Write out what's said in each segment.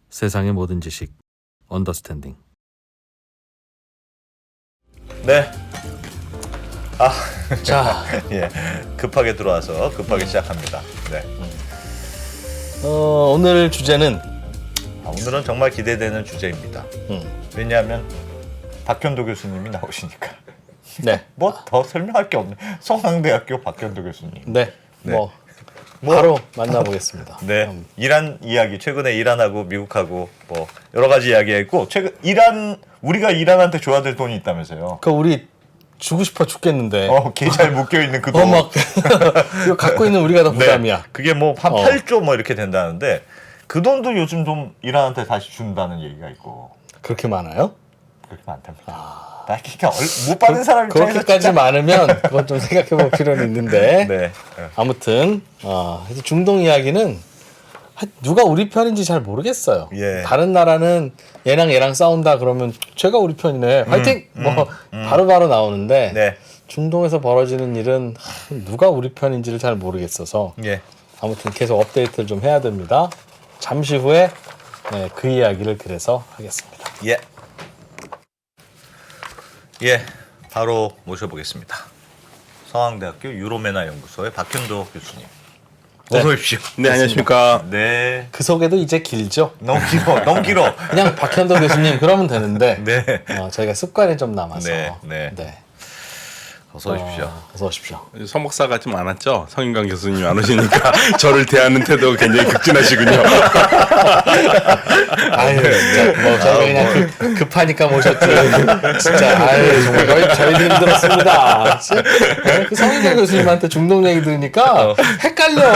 세상의 모든 지식 언더스탠딩. 네. 아, 자, 예. 급하게 들어와서 급하게 시작합니다. 네. 오늘 주제는 오늘은 정말 기대되는 주제입니다. 왜냐하면 박현도 교수님이 나오시니까. 네, 뭐 더 설명할 게 없네. 성황대학교 박현도 교수님. 네, 네. 뭐 바로 만나보겠습니다. 네. 이란 이야기, 최근에 이란하고 미국하고 뭐 여러 가지 이야기했고, 최근 우리가 이란한테 줘야 될 돈이 있다면서요. 그 우리 주고 싶어 죽겠는데. 계좌에 묶여 있는 그 돈. 막 이거 갖고 있는 우리가 더 부담이야. 네. 그게 뭐 한 8조 뭐 이렇게 된다는데 그 돈도 요즘 좀 이란한테 다시 준다는 얘기가 있고. 그렇게 많아요? 그렇게 많답니다. 나 그러니까 못 받는 사람 입장에서 그렇게까지 진짜... 많으면 그건 좀 생각해볼 필요는 있는데. 네. 아무튼 그래서 중동 이야기는 누가 우리 편인지 잘 모르겠어요. 예. 다른 나라는 얘랑 싸운다 그러면 제가 우리 편이네. 화이팅! 바로바로 나오는데 네. 중동에서 벌어지는 일은 누가 우리 편인지를 잘 모르겠어서 예. 아무튼 계속 업데이트를 좀 해야 됩니다. 잠시 후에 그 이야기를 그래서 하겠습니다. 예. 예. 바로 모셔보겠습니다. 서강대학교 유로메나 연구소의 박현도 교수님. 네. 어서 오십시오. 네, 안녕하십니까. 네. 그 소개도 이제 길죠? 너무 길어. 너무 길어. 그냥 박현도 교수님 그러면 되는데 네. 저희가 습관이 좀 남아서 네. 어서 오십시오. 어서 오십시오. 성 박사가 좀 많았죠? 성인강 교수님이 안 오시니까 저를 대하는 태도가 굉장히 극진하시군요. 아유, 진짜 뭐 저희가 그냥 급하니까 모셨지. 진짜 아유 정말 저희도 힘들었습니다. 그 성인강 교수님한테 중동 얘기 들으니까 헷갈려.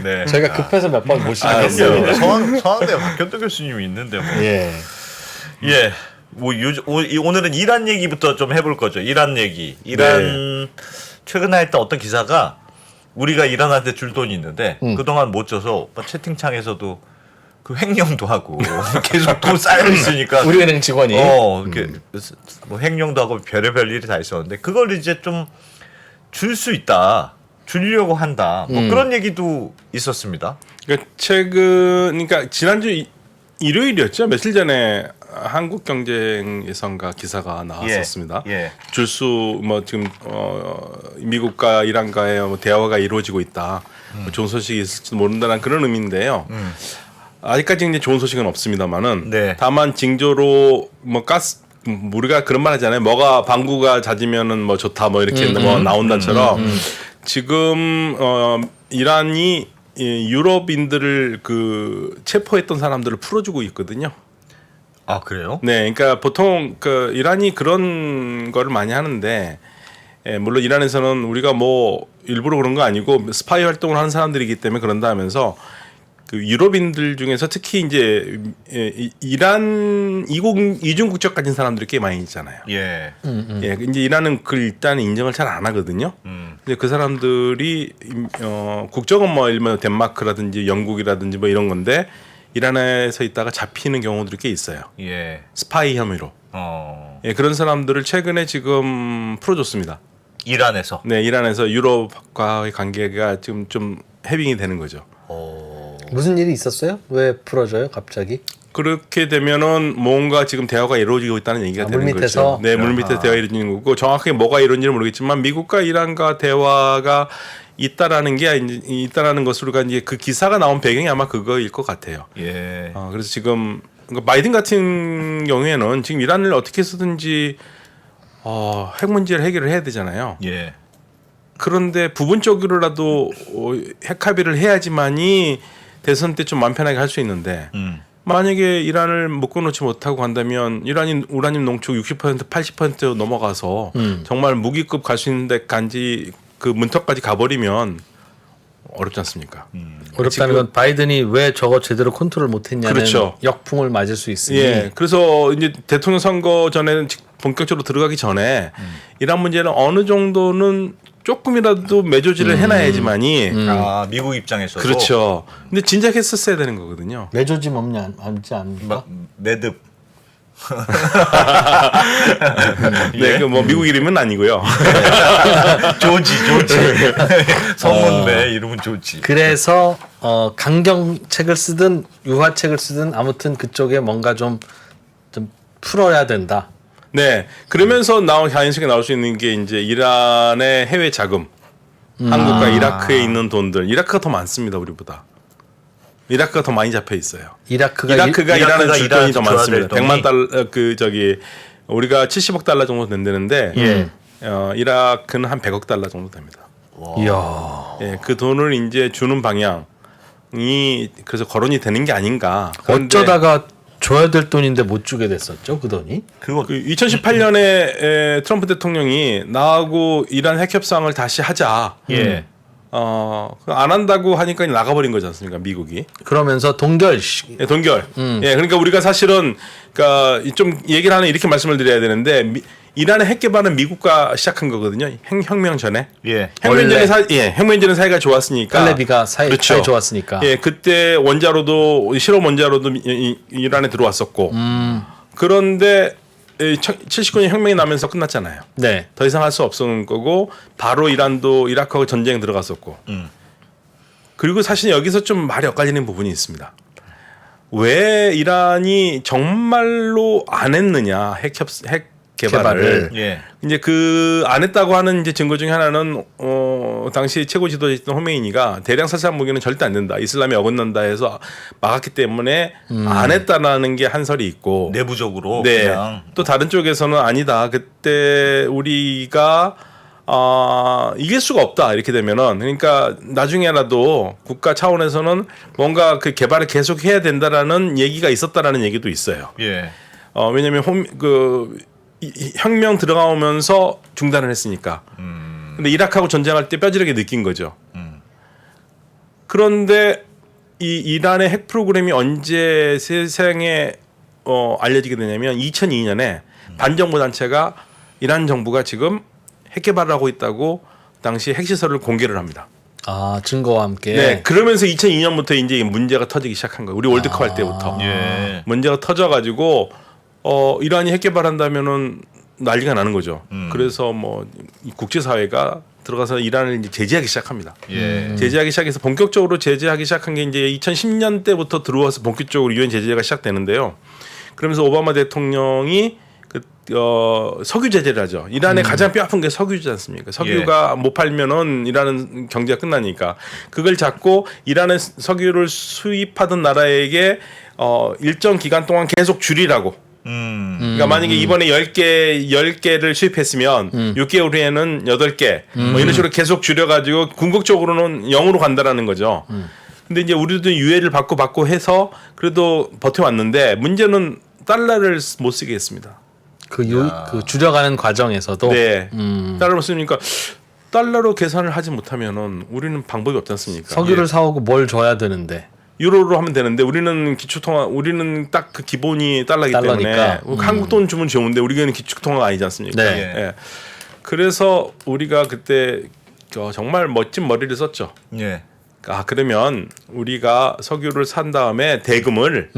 네. 저희가 급해서 몇 번 모시긴 뭐 했습니다. 서강대 박현도 교수님이 있는데 뭐. 예. 예. 뭐 오늘은 이란 얘기부터 좀 해볼 거죠. 이란 얘기. 이란 최근에 했던 어떤 기사가 우리가 이란한테 줄 돈이 있는데 그동안 못 줘서 채팅창에서도 그 횡령도 하고 계속 돈 쌓여 있으니까 우리은행 직원이 이렇게 뭐 횡령도 하고 별의별 일이 다 있었는데 그걸 이제 좀 줄 수 있다. 주려고 한다. 뭐 그런 얘기도 있었습니다. 그러니까 그러니까 지난주 일요일이었죠? 며칠 전에 한국경제에선가 기사가 나왔었습니다. 예. 뭐 지금 미국과 이란과의 뭐 대화가 이루어지고 있다. 뭐 좋은 소식이 있을지도 모른다는 그런 의미인데요. 아직까지 이제 좋은 소식은 없습니다만은 네. 다만 징조로 뭐 우리가 그런 말 하잖아요. 뭐가 방구가 잦으면은 뭐 좋다 뭐 이렇게 뭐 나온다처럼 지금 이란이 유럽인들을 그 체포했던 사람들을 풀어주고 있거든요. 아 그래요? 네, 그러니까 보통 그 이란이 그런 거를 많이 하는데, 물론 이란에서는 우리가 뭐 일부러 그런 거 아니고 스파이 활동을 하는 사람들이기 때문에 그런다 하면서 그 유럽인들 중에서 특히 이제 이란 이중 국적 가진 사람들이 꽤 많이 있잖아요. 예. 예, 이제 이란은 그 일단 인정을 잘 안 하거든요. 근데 그 사람들이 국적은 뭐 일반 덴마크라든지 영국이라든지 뭐 이런 건데 이란에서 있다가 잡히는 경우들이 꽤 있어요. 예. 스파이 혐의로. 예, 그런 사람들을 최근에 지금 풀어줬습니다. 이란에서. 네, 이란에서 유럽과의 관계가 지금 좀 해빙이 되는 거죠. 무슨 일이 있었어요? 왜 풀어줘요 갑자기? 그렇게 되면은 뭔가 지금 대화가 이루어지고 있다는 얘기가 되는 물밑에서? 거죠. 네, 물밑에서 대화가 이루어지는 거고 정확하게 뭐가 이루어지는지는 모르겠지만 미국과 이란과 대화가 있다라는 것으로 이제 그 기사가 나온 배경이 아마 그거일 것 같아요. 예. 그래서 지금 바이든 같은 경우에는 지금 이란을 어떻게 해서든지 핵 문제를 해결을 해야 되잖아요. 예. 그런데 부분적으로라도 핵 합의를 해야지만이 대선 때 좀 마음 편하게 할 수 있는데 만약에 이란을 묶어놓지 못하고 간다면 이란이 우라늄 농축 60% 80% 넘어가서 정말 무기급 갈 수 있는 데까지 그 문턱까지 가버리면 어렵지 않습니까? 어렵다는 건 바이든이 왜 저거 제대로 컨트롤 못했냐는 그렇죠. 역풍을 맞을 수 있으니. 예, 그래서 이제 대통령 선거 전에는 본격적으로 들어가기 전에 이란 문제는 어느 정도는 조금이라도 매조지를 해놔야지만이 미국 입장에서도 그렇죠. 근데 진작 했었어야 되는 거거든요. 매조짐 없냐 않지 않습니까? 매듭 네, 그 뭐 미국 이름은 아니고요. 조지. 성문배 이름은 조지. 그래서 강경책을 쓰든 유화책을 쓰든 아무튼 그쪽에 뭔가 좀 풀어야 된다. 네, 그러면서 자연스럽게 나올 수 있는 게 이제 이란의 해외 자금, 한국과 이라크에 있는 돈들. 이라크가 더 많습니다, 우리보다. 이라크가 더 많이 잡혀 있어요. 이라크가 이란은 줄 돈이 더 많습니다. 돈이? 100만 달러 우리가 70억 달러 정도 된다는데 이라크는 한 100억 달러 정도 됩니다. 이야. 예, 그 돈을 이제 주는 방향이 그래서 거론이 되는 게 아닌가. 그런데 어쩌다가 줘야 될 돈인데 못 주게 됐었죠, 그 돈이? 그거 2018년에 트럼프 대통령이 나하고 이란 핵 협상을 다시 하자. 예. 안 한다고 하니까 나가버린 거지 않습니까, 미국이? 그러면서 동결. 예, 동결. 예, 그러니까 우리가 사실은 그러니까 좀 얘기를 하는 이렇게 말씀을 드려야 되는데 이란의 핵 개발은 미국과 시작한 거거든요. 혁명 전에. 예. 혁명 전에 혁명 전에 사이가 좋았으니까. 칼레비가 사이 좋았으니까. 예, 그때 실험 원자로도 이란에 들어왔었고. 그런데 79년 혁명이 나면서 끝났잖아요. 네. 더 이상 할 수 없었는 거고 바로 이란도 이라크하고 전쟁 들어갔었고. 그리고 사실 여기서 좀 말이 엇갈리는 부분이 있습니다. 왜 이란이 정말로 안 했느냐 핵 개발을. 예. 이제 그 안 했다고 하는 이제 증거 중에 하나는 당시 최고 지도자였던 호메이니가 대량 살상 무기는 절대 안 된다. 이슬람이 어긋난다 해서 막았기 때문에 안 했다라는 게 한 설이 있고. 내부적으로 네. 그냥 또 다른 쪽에서는 아니다. 그때 우리가 이길 수가 없다. 이렇게 되면은 그러니까 나중에라도 국가 차원에서는 뭔가 그 개발을 계속해야 된다라는 얘기가 있었다라는 얘기도 있어요. 예. 왜냐하면 혁명 들어가면서 중단을 했으니까. 근데 이라크하고 전쟁할 때 뼈저리게 느낀 거죠. 그런데 이 이란의 핵 프로그램이 언제 세상에 알려지게 되냐면 2002년에 반정부 단체가 이란 정부가 지금 핵 개발을 하고 있다고 당시 핵시설을 공개를 합니다. 아, 증거와 함께. 네, 그러면서 2002년부터 이제 문제가 터지기 시작한 거예요. 우리 월드컵 할 때부터. 예. 문제가 터져가지고 이란이 핵 개발한다면은 난리가 나는 거죠. 그래서 뭐 국제사회가 들어가서 이란을 이제 제재하기 시작합니다. 예. 제재하기 시작해서 본격적으로 제재하기 시작한 게 이제 2010년 때부터 들어와서 본격적으로 유엔 제재가 시작되는데요. 그러면서 오바마 대통령이 석유 제재를 하죠. 이란의 가장 뼈아픈 게 석유지 않습니까? 석유가 못 팔면은 이란은 경제가 끝나니까 그걸 잡고 이란의 석유를 수입하던 나라에게 일정 기간 동안 계속 줄이라고. 그러니까 만약에 이번에 10개를 수입했으면 6개월 후에는 8개 뭐 이런 식으로 계속 줄여가지고 궁극적으로는 0으로 간다라는 거죠. 근데 이제 우리도 유예를 받고 해서 그래도 버텨왔는데 문제는 달러를 못 쓰게 했습니다. 그 줄여가는 과정에서도. 네. 달러를 못 쓰니까 달러로 계산을 하지 못하면은 우리는 방법이 없지 않습니까? 석유를 사오고 뭘 줘야 되는데. 유로로 하면 되는데 우리는 딱 그 기본이 달러이기 달러니까. 때문에 한국 돈 주면 좋은데 우리는 기축통화가 아니지 않습니까? 네. 예. 그래서 우리가 그때 정말 멋진 머리를 썼죠. 예. 그러면 우리가 석유를 산 다음에 대금을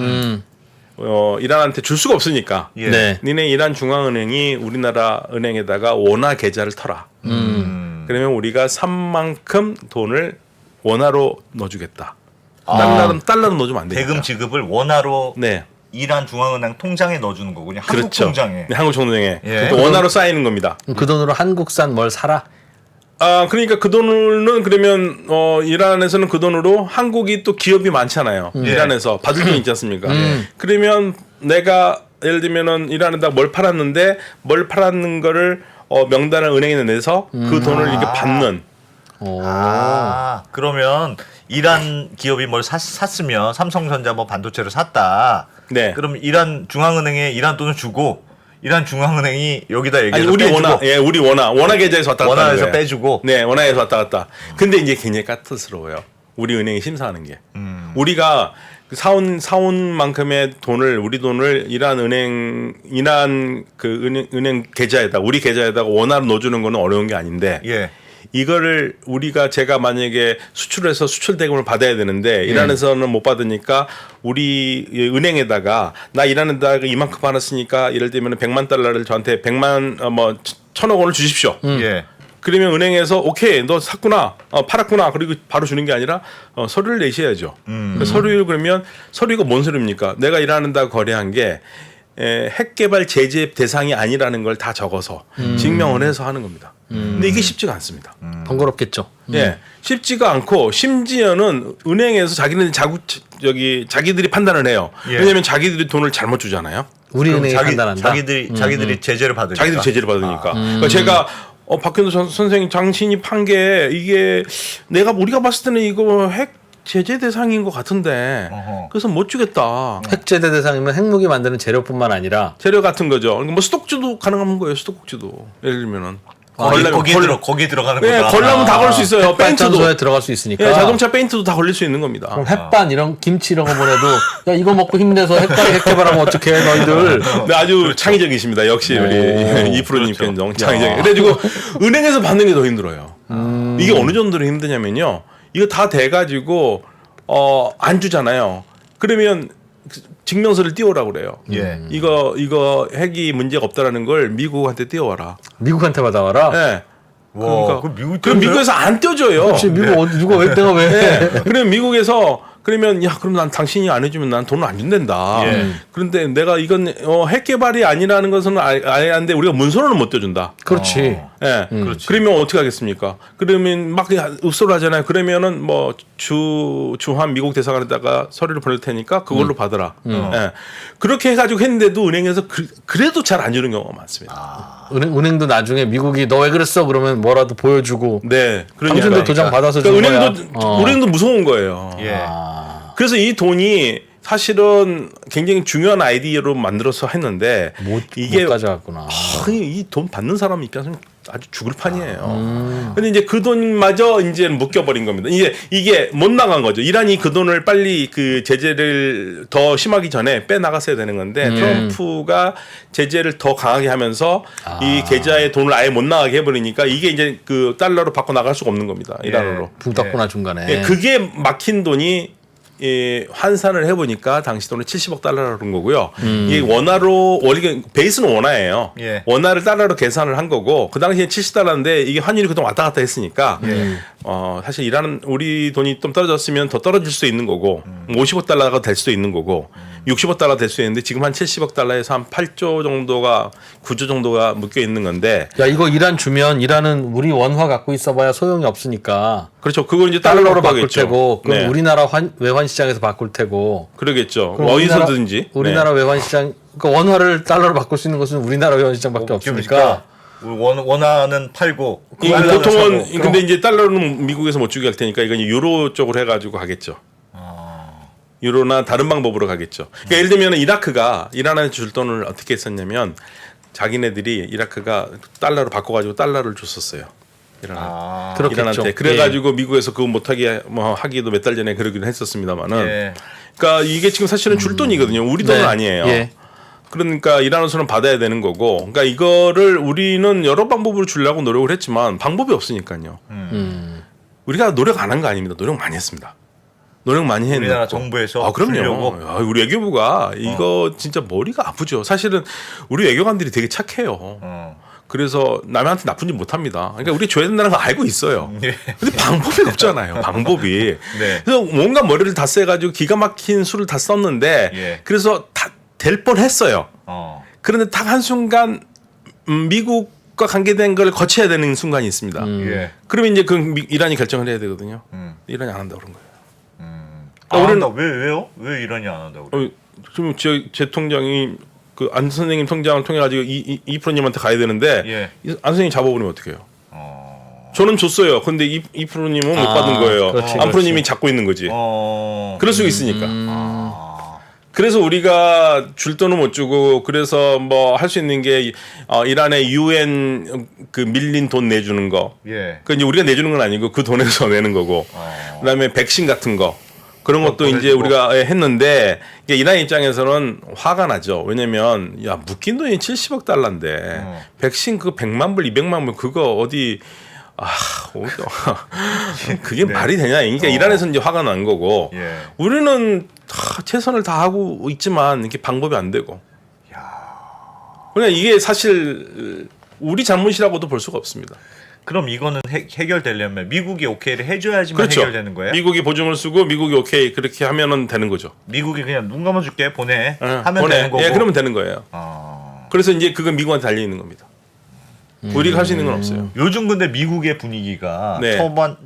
이란한테 줄 수가 없으니까 예. 네. 니네 이란 중앙은행이 우리나라 은행에다가 원화 계좌를 터라. 그러면 우리가 산 만큼 돈을 원화로 넣어주겠다. 달러는 넣어주면 안 되니까. 대금 지급을 원화로 네. 이란 중앙은행 통장에 넣어주는 거군요. 한국 그렇죠. 통장에. 네, 한국 통장에 예. 또 원화로 쌓이는 겁니다. 그 돈으로 한국산 뭘 사라? 그러니까 그 돈은 그러면 이란에서는 그 돈으로 한국이 또 기업이 많잖아요. 이란에서 받을 돈 있지 않습니까? 그러면 내가 예를 들면은 이란에다 뭘 팔았는데 뭘 팔았는 거를 명단을 은행에 내서 그 돈을 이렇게 받는. 그러면 이란 기업이 뭘 샀으면 삼성전자 뭐 반도체를 샀다. 네. 그럼 이란 중앙은행에 이란 돈을 주고 이란 중앙은행이 여기다 얘기해서 아니 우리 빼주고 우리 원화 계좌에서 왔다 갔다 원화에서 하는 거예요. 빼주고. 네, 원화에서 왔다 갔다. 근데 이제 굉장히 까탈스러워요. 우리 은행이 심사하는 게. 우리가 사온 만큼의 우리 돈을 이란 그 은행 계좌에다 우리 계좌에다가 원화로 넣어주는 거는 어려운 게 아닌데 예. 이거를 제가 만약에 수출해서 수출 대금을 받아야 되는데 이란에서는 못 받으니까 우리 은행에다가 나 이란에다가 이만큼 받았으니까 예를 들면 100만 달러를 저한테 1,000억 원을 주십시오. 예. 그러면 은행에서 오케이 너 샀구나 팔았구나 그리고 바로 주는 게 아니라 서류를 내셔야죠. 서류를 그러면 서류가 뭔 서류입니까? 내가 일하는다 거래한 게 핵 개발 제재 대상이 아니라는 걸 다 적어서 증명을 해서 하는 겁니다. 근데 이게 쉽지가 않습니다. 번거롭겠죠. 예, 쉽지가 않고 심지어는 은행에서 자기들이 판단을 해요. 예. 왜냐하면 자기들이 돈을 잘못 주잖아요. 우리 은행이 판단한다. 자기들이 제재를 받으니까. 자기들이 제재를 받으니까. 그러니까 제가 박현도 선생님 당신이 판 게 이게 우리가 봤을 때는 이거 핵 제재 대상인 것 같은데 어허. 그래서 못 주겠다. 핵제대 대상이면 핵무기 만드는 재료뿐만 아니라 재료 같은 거죠. 그러니까 뭐 수독주도 가능한 거예요. 수독주도 예를 들면은 거기에 들어가는 네, 거다. 걸려면 다 걸 수 있어요. 페인트도 발전소에 들어갈 수 있으니까. 예, 자동차 페인트도 다 걸릴 수 있는 겁니다. 그럼 햇반 이런 김치 이런 거 보내도 야 이거 먹고 힘내서 핵 개발하면 어떡해 너희들. 네, 아주 창의적이십니다. 역시 우리 이프로님 편정 창의적. 그래가지고 은행에서 받는 게 더 힘들어요. 이게 어느 정도로 힘드냐면요. 이거 다 돼가지고 안 주잖아요. 그러면 증명서를 띄워오라고 그래요. 예. 이거 핵이 문제가 없다라는 걸 미국한테 띄워와라. 미국한테 받아와라. 네. 와, 그러니까 그럼 미국에서 안 떼줘요. 그렇지 미국 누가 왜 내가 왜? 네. 그러면 미국에서 그러면 그럼 난 당신이 안 해주면 난 돈을 안 준댄다. 예. 그런데 내가 이건 핵 개발이 아니라는 것은 아는데 우리가 문서로는 못 떼준다. 그렇지. 예. 그러면 어떻게 하겠습니까? 그러면 막 읍소를 하잖아요. 그러면은 뭐 주한 미국 대사관에다가 서류를 보낼 테니까 그걸로 받으라. 예. 그렇게 해가지고 했는데도 은행에서 그래도 잘 안 주는 경우가 많습니다. 은행도 나중에 미국이 너 왜 그랬어 그러면 뭐라도 보여주고. 네. 당신도 도장 받아서 준 그러니까 거야. 은행도 무서운 거예요. 예. 그래서 이 돈이 사실은 굉장히 중요한 아이디어로 만들어서 했는데 못 이게 가져갔구나. 이 돈 받는 사람 입장에서는 아주 죽을 판이에요. 근데 이제 그 돈마저 이제 묶여버린 겁니다. 이게 못 나간 거죠. 이란이 그 돈을 빨리 그 제재를 더 심하기 전에 빼 나갔어야 되는 건데 트럼프가 제재를 더 강하게 하면서 이 계좌에 돈을 아예 못 나가게 해버리니까 이게 이제 그 달러로 바꿔 나갈 수가 없는 겁니다. 이란으로. 붕 떴구나 중간에. 예, 그게 막힌 돈이 환산을 해보니까 당시 돈은 70억 달러라는 거고요. 이 원화로 원래 베이스는 원화예요. 예. 원화를 달러로 계산을 한 거고 그 당시에 70달러인데 이게 환율이 그동안 왔다 갔다 했으니까 사실 이란은 우리 돈이 좀 떨어졌으면 더 떨어질 수도 있는 거고 50억 달러가 될 수도 있는 거고 60억 달러 될 수 있는데 지금 한 70억 달러에서 한 8조 정도가 9조 정도가 묶여 있는 건데 야 이거 이란 주면 이란은 우리 원화 갖고 있어봐야 소용이 없으니까. 그렇죠. 그걸 이제 달러로 바꿀 바꾸겠죠. 테고 그럼 네. 우리나라 외환 시장에서 바꿀 테고. 그러겠죠. 그럼 어디서든지 우리나라 외환 시장 그러니까 원화를 달러로 바꿀 수 있는 것은 우리나라 외환 시장밖에 없으니까. 원화는 팔고 보통은 근데 이제 달러는 미국에서 못 주게 할 테니까 이건 유로 쪽으로 해가지고 가겠죠. 유로나 다른 방법으로 가겠죠. 그러니까 예를 들면 이라크가 이란한테 줄 돈을 어떻게 했었냐면 자기네들이 이라크가 달러로 바꿔가지고 달러를 줬었어요. 그렇겠죠. 이란한테 그래가지고 미국에서 그거 못하게 하기도 몇 달 전에 그러기는 했었습니다만은. 예. 그러니까 이게 지금 사실은 줄 돈이거든요. 우리 돈은 네. 아니에요. 예. 그러니까 이란으로서는 받아야 되는 거고, 그러니까 이거를 우리는 여러 방법으로 주려고 노력을 했지만 방법이 없으니까요. 우리가 노력 안 한 거 아닙니다. 노력 많이 했습니다. 노력 많이 했는데. 우리나라 정부에서 그럼요. 주려고? 야, 우리 외교부가 이거 진짜 머리가 아프죠. 사실은 우리 외교관들이 되게 착해요. 그래서 남한테 나쁜 짓 못합니다. 그러니까 우리 줘야 된다는 거 알고 있어요. 예. 근데 방법이 없잖아요. 방법이. 네. 그래서 뭔가 머리를 다 써가지고 기가 막힌 수를 다 썼는데 예. 그래서 다 될 뻔했어요. 그런데 딱 한순간 미국과 관계된 걸 거쳐야 되는 순간이 있습니다. 예. 그러면 이제 이란이 결정을 해야 되거든요. 이란이 안 한다고 그런 거예요. 안 우리는- 한다. 왜요? 왜 이란이 안 한다고? 그래? 지금 제 통장이 그 안 선생님 통장을 통해 가지고 이 프로님한테 가야 되는데 예. 안 선생님 잡아버리면 어떡해요? 저는 줬어요. 근데 이 프로님은 못 받은 거예요. 그렇지, 안 프로님이 잡고 있는 거지. 그럴 수 있으니까. 그래서 우리가 줄 돈은 못 주고 그래서 뭐 할 수 있는 게 이란의 UN 그 밀린 돈 내주는 거. 예. 그 이제 우리가 내주는 건 아니고 그 돈에서 내는 거고. 그다음에 백신 같은 거. 그런 것도 이제 보내주고. 우리가 했는데 이게 이란 입장에서는 화가 나죠. 왜냐면 야 묶인 돈이 70억 달러인데 백신 그 100만 불, 200만 불 그거 어디 그게 말이 되냐? 그러니까 이란에서 이제 화가 난 거고 예. 우리는 최선을 다하고 있지만 이게 방법이 안 되고. 그냥 이게 사실 우리 잘못이라고도 볼 수가 없습니다. 그럼 이거는 해결되려면 미국이 오케이를 해줘야지만 그렇죠. 해결되는 거예요? 미국이 보증을 쓰고 미국이 오케이 그렇게 하면은 되는 거죠. 미국이 그냥 눈 감아줄게 보내 하면 보내. 되는 거고. 예, 그러면 되는 거예요. 그래서 이제 그건 미국한테 달려 있는 겁니다. 우리가 할 수 있는 건 없어요. 요즘 근데 미국의 분위기가 네.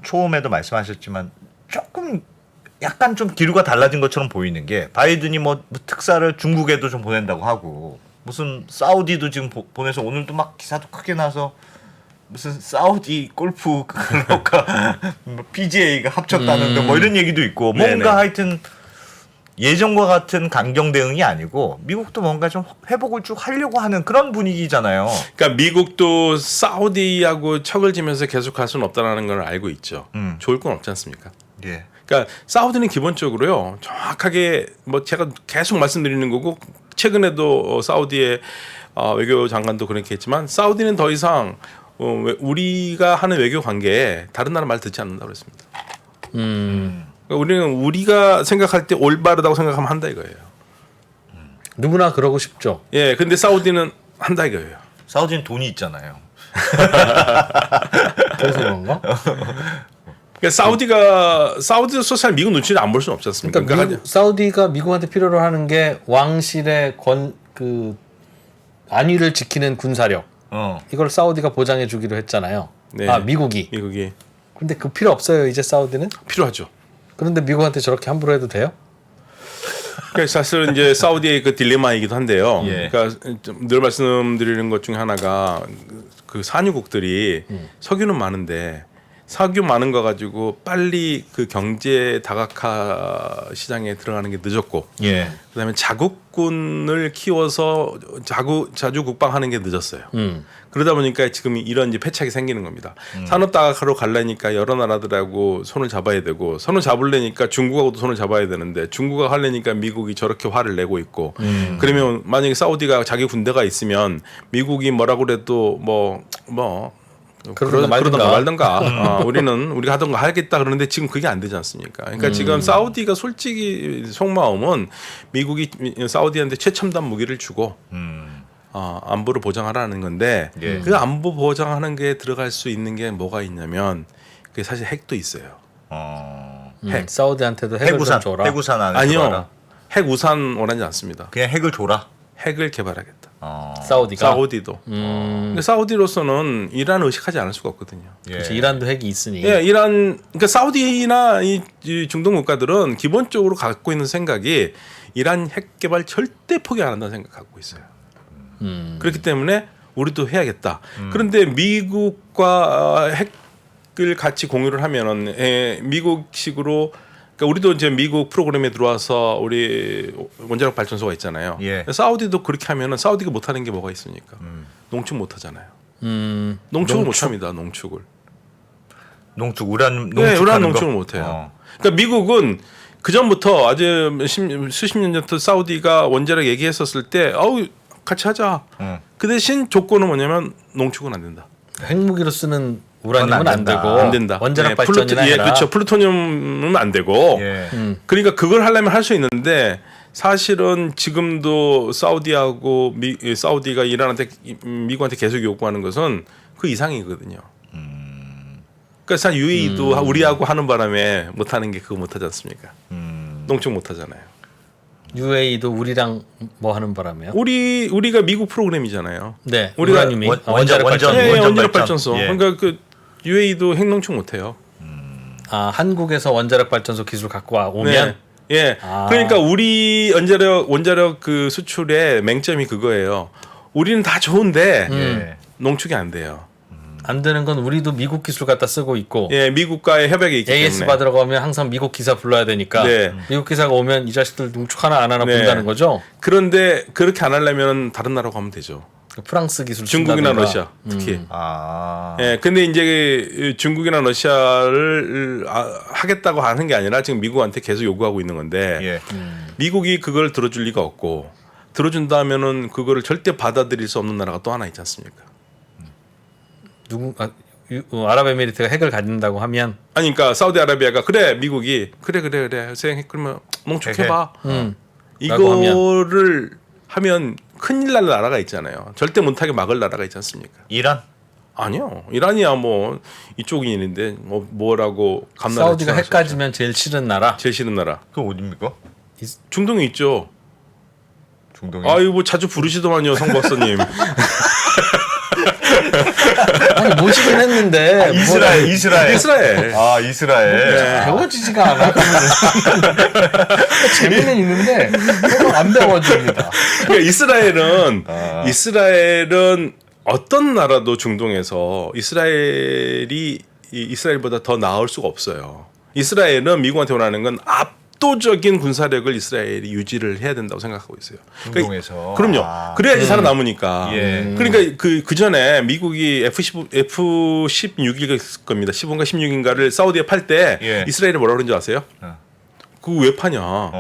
처음에도 말씀하셨지만 조금 약간 좀 기류가 달라진 것처럼 보이는 게 바이든이 뭐 특사를 중국에도 좀 보낸다고 하고 무슨 사우디도 지금 보내서 오늘도 막 기사도 크게 나서 무슨 사우디 골프 클럽과 PGA가 합쳤다는데 뭐 이런 얘기도 있고 뭔가 네네. 하여튼 예전과 같은 강경 대응이 아니고 미국도 뭔가 좀 회복을 쭉 하려고 하는 그런 분위기잖아요. 그러니까 미국도 사우디하고 척을 지면서 계속 할 수는 없다라는 걸 알고 있죠. 좋을 건 없지 않습니까? 예. 그러니까 사우디는 기본적으로요 정확하게 뭐 제가 계속 말씀드리는 거고 최근에도 사우디의 외교 장관도 그렇게 했지만 사우디는 더 이상 우리가 하는 외교 관계에 다른 나라 말 듣지 않는다고 그랬습니다. 그러니까 우리는 우리가 생각할 때 올바르다고 생각하면 한다 이거예요. 누구나 그러고 싶죠. 예, 근데 사우디는 한다 이거예요. 사우디는 돈이 있잖아요. 그래서 그런가? 그러니까 사우디로서 잘 미국 눈치를 안 볼 수는 없지 않습니까? 그러니까 사우디가 미국한테 필요로 하는 게 왕실의 안위를 지키는 군사력. 이걸 사우디가 보장해 주기로 했잖아요. 네. 미국이. 미국이 근데 그 필요 없어요. 이제 사우디는. 필요하죠. 그런데 미국한테 저렇게 함부로 해도 돼요? 그러니까 사실은 이제 사우디의 그 딜레마이기도 한데요. 예. 그러니까 늘 말씀드리는 것 중에 하나가 그 산유국들이 석유는 많은데 석유 많은 거 가지고 빨리 그 경제 다각화 시장에 들어가는 게 늦었고, 예. 그다음에 자국군을 키워서 자주 국방하는 게 늦었어요. 그러다 보니까 지금 이런 이제 패착이 생기는 겁니다. 산업 다각화로 가려니까 여러 나라들하고 손을 잡아야 되고, 손을 잡으려니까 중국하고도 손을 잡아야 되는데 중국가 하려니까 미국이 저렇게 화를 내고 있고, 그러면 만약에 사우디가 자기 군대가 있으면 미국이 뭐라고 그래도 그러던가 말던가 우리는 우리가 하던 거 하겠다 그러는데 지금 그게 안 되지 않습니까? 그러니까 지금 사우디가 솔직히 속마음은 미국이 사우디한테 최첨단 무기를 주고 안보를 보장하라는 건데 예. 그 안보 보장하는 게 들어갈 수 있는 게 뭐가 있냐면 그게 사실 핵도 있어요. 핵. 사우디한테도 핵을 좀 줘라. 핵우산 안에 아니요. 들어가라. 핵 우산 원하지 않습니다. 그냥 핵을 줘라. 핵을 개발하겠다. 사우디가. 사우디도. 근데 사우디로서는 이란 의식하지 않을 수가 없거든요. 예. 그렇지, 이란도 핵이 있으니. 예, 그러니까 사우디나 이 중동 국가들은 기본적으로 갖고 있는 생각이 이란 핵 개발 절대 포기 안 한다는 생각 갖고 있어요. 그렇기 때문에 우리도 해야겠다. 그런데 미국과 핵을 같이 공유를 하면은 미국식으로, 그러니까 우리도 이제 미국 프로그램에 들어와서 우리 원자력 발전소가 있잖아요. 예. 사우디도 그렇게 하면은 사우디가 못하는 게 뭐가 있습니까? 농축 못하잖아요. 농축을 못합니다. 농축을. 농축 우란 네, 우란 농축하는 농축을 거? 못해요. 그러니까 미국은 그 전부터 아주 수십 년 전부터 사우디가 원자력 얘기했었을 때, 같이 하자. 그 대신 조건은 뭐냐면 농축은 안 된다. 핵무기로 쓰는 우라늄은 안 되고 안 된다. 원자력 발전이나 해라. 그렇죠. 플루토늄은 안 되고. 예. 그러니까 그걸 하려면 할 수 있는데 사실은 지금도 사우디하고 사우디가 이란한테 미국한테 계속 요구하는 것은 그 이상이거든요. 그러니까 사실 UAE도 우리하고 하는 바람에 못하는 게 그거 못하지 않습니까? 농축 못하잖아요. UAE도 우리랑 뭐 하는 바람에요? 우리가 미국 프로그램이잖아요. 네, 우리가 우라늄이 원자력 발전. 예, 원전 원자력 발전. 발전소. 예. 그러니까 그 UAE도 핵농축 못해요. 한국에서 원자력 발전소 기술 갖고 오면 예. 그러니까 우리 원자력 그 수출의 맹점이 그거예요. 우리는 다 좋은데 예. 농축이 안 돼요. 안 되는 건 우리도 미국 기술 갖다 쓰고 있고 예, 미국과의 협약이 있기 AS 때문에. 받으러 가면 항상 미국 기사 불러야 되니까 네. 미국 기사가 오면 이 자식들 농축 하나 안 하나 네. 본다는 거죠. 그런데 그렇게 안 하려면 다른 나라로 가면 되죠. 프랑스 기술 중국이나 쓴다든가. 러시아 특히. 예. 근데 이제 중국이나 러시아를 하겠다고 하는 게 아니라 지금 미국한테 계속 요구하고 있는 건데 예. 미국이 그걸 들어줄 리가 없고, 들어준다면은 그거를 절대 받아들일 수 없는 나라가 또 하나 있지 않습니까? 아랍에미리트가 핵을 갖는다고 하면 아니 그러니까 사우디아라비아가 그래 미국이 그래 생각해 그러면 멍축해봐. 이거를 하면 큰일 날 나라가 있잖아요. 절대 못하게 막을 나라가 있지 않습니까? 이란? 아니요. 이란이야 뭐 이쪽이 있는데 뭐라고 감나라 사우디가 핵 가지면 제일 싫은 나라. 제일 싫은 나라. 그 어딥니까? 중동에 있죠. 중동에. 아유 뭐 자주 부르시더만요 성 박사님. 아니 모시긴 했는데 이스라엘. 아 이스라엘. 배워지지가 않아. 재미는 있는데 안 배워집니다. 그러니까 이스라엘은 어떤 나라도 중동에서 이스라엘보다 더 나을 수가 없어요. 이스라엘은 미국한테 원하는 건 압도적인 군사력을 이스라엘이 유지를 해야 된다고 생각하고 있어요. 중동에서. 그럼요. 그래야지 살아남으니까. 예. 그러니까 그 전에 미국이 F-16일 겁니다. 15인가 16인가를 사우디에 팔 때 예. 이스라엘이 뭐라 그런지 아세요? 그거 왜 파냐?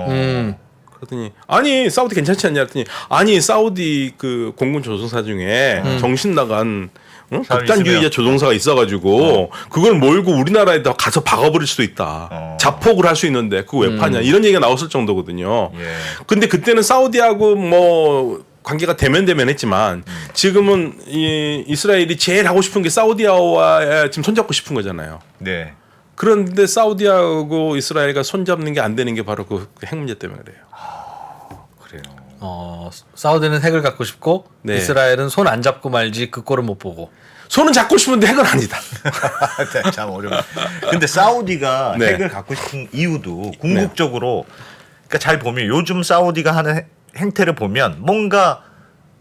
그랬더니 아니 사우디 괜찮지 않냐 했더니 아니 사우디 그 공군 조종사 중에 정신 나간 극단주의자 조종사가 있어가지고 그걸 몰고 우리나라에다 가서 박아버릴 수도 있다. 자폭을 할 수 있는데 그거 왜 파냐 이런 얘기가 나왔을 정도거든요. 예. 근데 그때는 사우디하고 뭐 관계가 대면했지만 지금은 이스라엘이 제일 하고 싶은 게 사우디와 지금 손잡고 싶은 거잖아요. 네. 그런데 사우디하고 이스라엘과 손잡는 게 안 되는 게 바로 그 핵 문제 때문에 그래요. 그래요. 사우디는 핵을 갖고 싶고 네. 이스라엘은 손 안 잡고 말지 그 꼴을 못 보고. 손은 잡고 싶은데 핵은 아니다. 참 어려워. 근데 사우디가 네. 핵을 갖고 싶은 이유도 궁극적으로 그러니까 잘 보면 요즘 사우디가 하는 행태를 보면 뭔가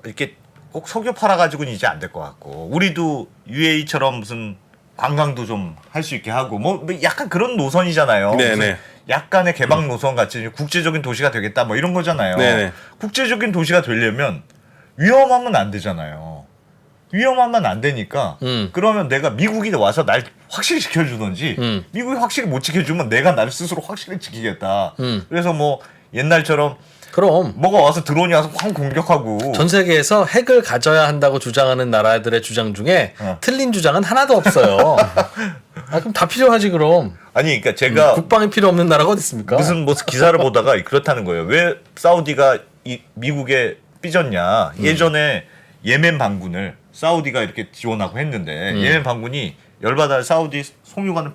이렇게 꼭 석유 팔아가지고는 이제 안 될 것 같고 우리도 UAE처럼 무슨 관광도 좀 할 수 있게 하고 뭐 약간 그런 노선이잖아요. 네네. 약간의 개방 노선 같이 국제적인 도시가 되겠다 뭐 이런 거잖아요. 네네. 국제적인 도시가 되려면 위험하면 안 되잖아요. 위험하면 안 되니까 그러면 내가 미국이 와서 날 확실히 지켜주든지 미국이 확실히 못 지켜주면 내가 나를 스스로 확실히 지키겠다. 그래서 뭐 옛날처럼 그럼 뭐가 와서 드론이 와서 확 공격하고 전 세계에서 핵을 가져야 한다고 주장하는 나라들의 주장 중에 틀린 주장은 하나도 없어요. 그럼 다 필요하지 그럼. 아니 그러니까 제가 국방이 필요 없는 나라가 어디 있습니까? 무슨 기사를 보다가 그렇다는 거예요. 왜 사우디가 미국에 삐졌냐. 예전에 예멘 반군을 사우디가 이렇게 지원하고 했는데 예멘 반군이 열받아 사우디 송유관을